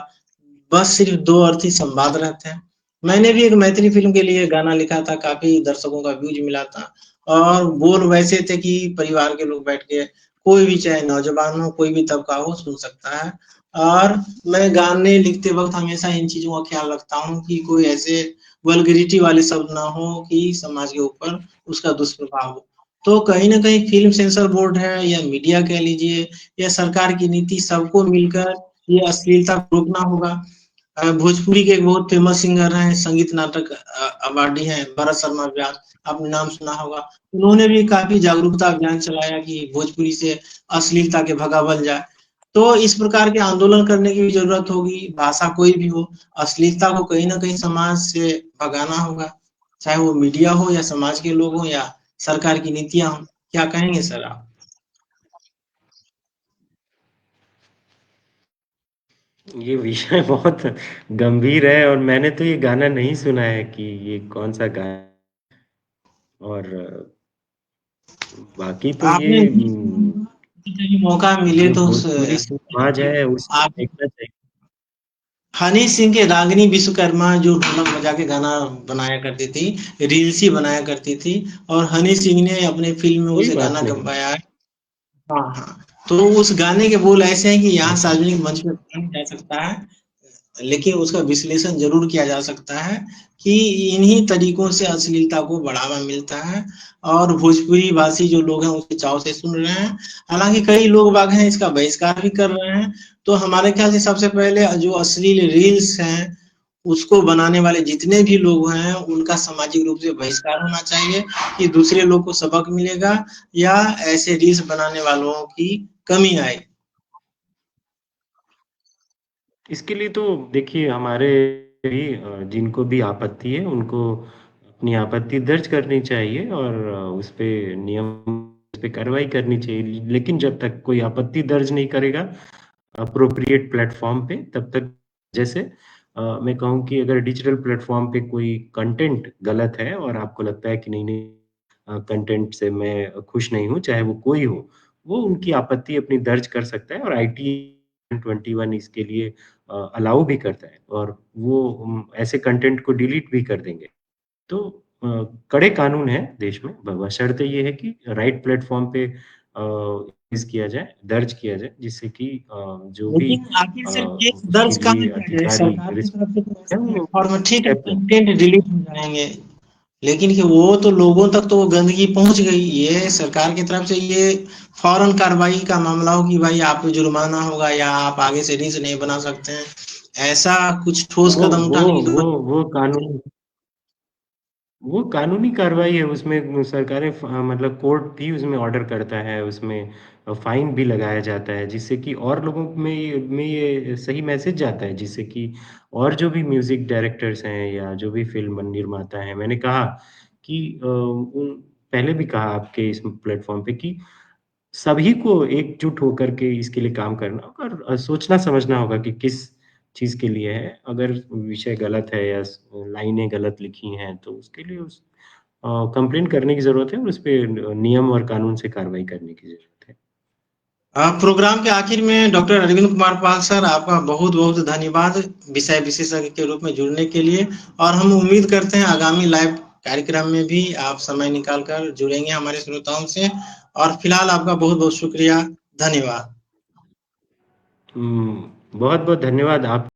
बस सिर्फ़ 2 अर्थी संवाद रहते हैं। मैंने भी एक मैथिली फ़िल्म के लिए गाना लिखा था, काफ़ी दर्शकों का व्यूज़ मिला था और बोल वैसे थे कि परिवार के लोग बैठ के कोई भी चाहे नौजवान हो, कोई भी तबका हो सुन सकता है। और मैं गाने लिखते वक़्त हमेशा इन चीज़ों का ख़्याल रखता हूँ कि कोई ऐसे वल्गैरिटी वाले शब्द ना हो कि समाज के ऊपर उसका दुष्प्रभाव हो। तो कहीं न कहीं फ़िल्म सेंसर बोर्ड है या मीडिया कह लीजिए या सरकार की नीति सबको मिलकर ये अश्लीलता को रोकना होगा। भोजपुरी के एक बहुत फ़ेमस सिंगर हैं, संगीत नाटक अवार्डी हैं भरत शर्मा व्यास, आपने नाम सुना होगा। उन्होंने भी काफ़ी जागरूकता अभियान चलाया कि भोजपुरी से अश्लीलता के भगा बन जाए। तो इस प्रकार के आंदोलन करने की भी ज़रूरत होगी, भाषा कोई भी हो, अश्लीलता को कहीं न कहीं समाज से भगाना होगा, चाहे वो मीडिया हो या समाज के लोग हों या सरकार की नीतियाँ हों। क्या कहेंगे सर आप? ये विषय बहुत गंभीर है और मैंने तो ये गाना नहीं सुना है कि ये कौन-सा गाना और बाकी तो ये आपने नहीं सुना होगा, कभी मौका मिले जो तो उस भोजपुरी समाज है उसको आप देखना चाहिए। हनी सिंह के रागिनी विश्वकर्मा जो ढोलक बजा के गाना बनाया करती थी, रील्स ही बनाया करती थी और हनी सिंह ने अपने फ़िल्म में कोई उसे बात गाना नहीं। गवाया है। हाँ, हाँ। तो उस गाने के बोल ऐसे हैं कि यहाँ हुँ, हुँ। सार्वजनिक मंच पे गाया नहीं जा सकता है, लेकिन उसका विश्लेषण ज़रूर किया जा सकता है कि इन्हीं तरीकों से अश्लीलता को बढ़ावा मिलता है और भोजपुरी भाषी जो लोग हैं उसके चाव से सुन रहे हैं। हालाँकि कई लोग बाग हैं इसका बहिष्कार भी कर रहे हैं। तो हमारे ख्याल से सबसे पहले जो अश्लील रील्स हैं, उसको बनाने वाले जितने भी लोग हैं, उनका सामाजिक रूप से बहिष्कार होना चाहिए कि दूसरे लोग को सबक मिलेगा या ऐसे रील्स बनाने वालों की कमी आएगी। इसके लिए तो देखिए हमारे भी जिनको भी आपत्ति है उनको अपनी आपत्ति दर्ज करनी चाहिए और उसपे नियम उसपे कार्रवाई करनी चाहिए। लेकिन जब तक कोई आपत्ति दर्ज नहीं करेगा एप्रोप्रिएट प्लेटफ़ॉर्म पे तब तक जैसे मैं कहूँ कि अगर डिजिटल प्लेटफ़ॉर्म पे कोई कंटेंट गलत है और आपको लगता है कि नहीं कंटेंट से मैं खुश नहीं हूँ, चाहे वो कोई हो, वो उनकी आपत्ति अपनी दर्ज कर सकता है और आईटी 21 इसके लिए अलाउ भी करता है और वो ऐसे कंटेंट को डिलीट भी कर देंगे। तो कड़े कानून हैं देश में, ब बशर्ते ये है कि राइट प्लेटफ़ॉर्म पे इस किया जाए, दर्ज किया जाए, जिससे कि जो भी लेकिन आखिर सर केस उसके दर्ज कहाँ लिए किया जाए? अधिकारी सरकार की रिस्क तरफ से तो है ऐसे वो प्लेटफ़ॉर्म है ठीक है स्टेप लें। कंटेंट डिलीट हो जाएँगे, लेकिन कि वो तो लोगों तक तो वो गंदगी पहुँच गई। ये सरकार की तरफ से ये फ़ौरन कार्रवाई का मामला हो कि भाई आप पे जुर्माना होगा या आप आगे से रील्स नहीं बना सकते हैं। ऐसा कुछ ठोस वो कदम वो उठाने की वो ज़रूरत वो कानून वो कानूनी कार्रवाई है, उसमें सरकारें मतलब कोर्ट भी उसमें ऑर्डर करता है, उसमें फ़ाइन भी लगाया जाता है, जिससे कि और लोगों में ये सही मैसेज जाता है, जिससे कि और जो भी म्यूज़िक डायरेक्टर्स हैं या जो भी फ़िल्म निर्माता हैं, मैंने कहा कि उन पहले भी कहा आपके इस प्लेटफ़ॉर्म पे कि सभी को एकजुट होकर के इसके लिए काम करना होगा और सोचना-समझना होगा कि किस चीज़ के लिए है। अगर विषय गलत है या लाइनें गलत लिखी हैं, तो उसके लिए कंप्लेंट करने की ज़रूरत है और उसपे नियम और कानून से कार्रवाई करने की ज़रूरत है। प्रोग्राम के आखिर में डॉक्टर अरविंद कुमार पाल सर आपका बहुत-बहुत धन्यवाद विषय विशेषज्ञ के रूप में जुड़ने के लिए और हम उम्मीद करते हैं आगामी लाइव कार्यक्रम में भी आप समय निकाल कर जुड़ेंगे हमारे श्रोताओं से और फिलहाल आपका बहुत-बहुत शुक्रिया। धन्यवाद। बहुत-बहुत धन्यवाद आप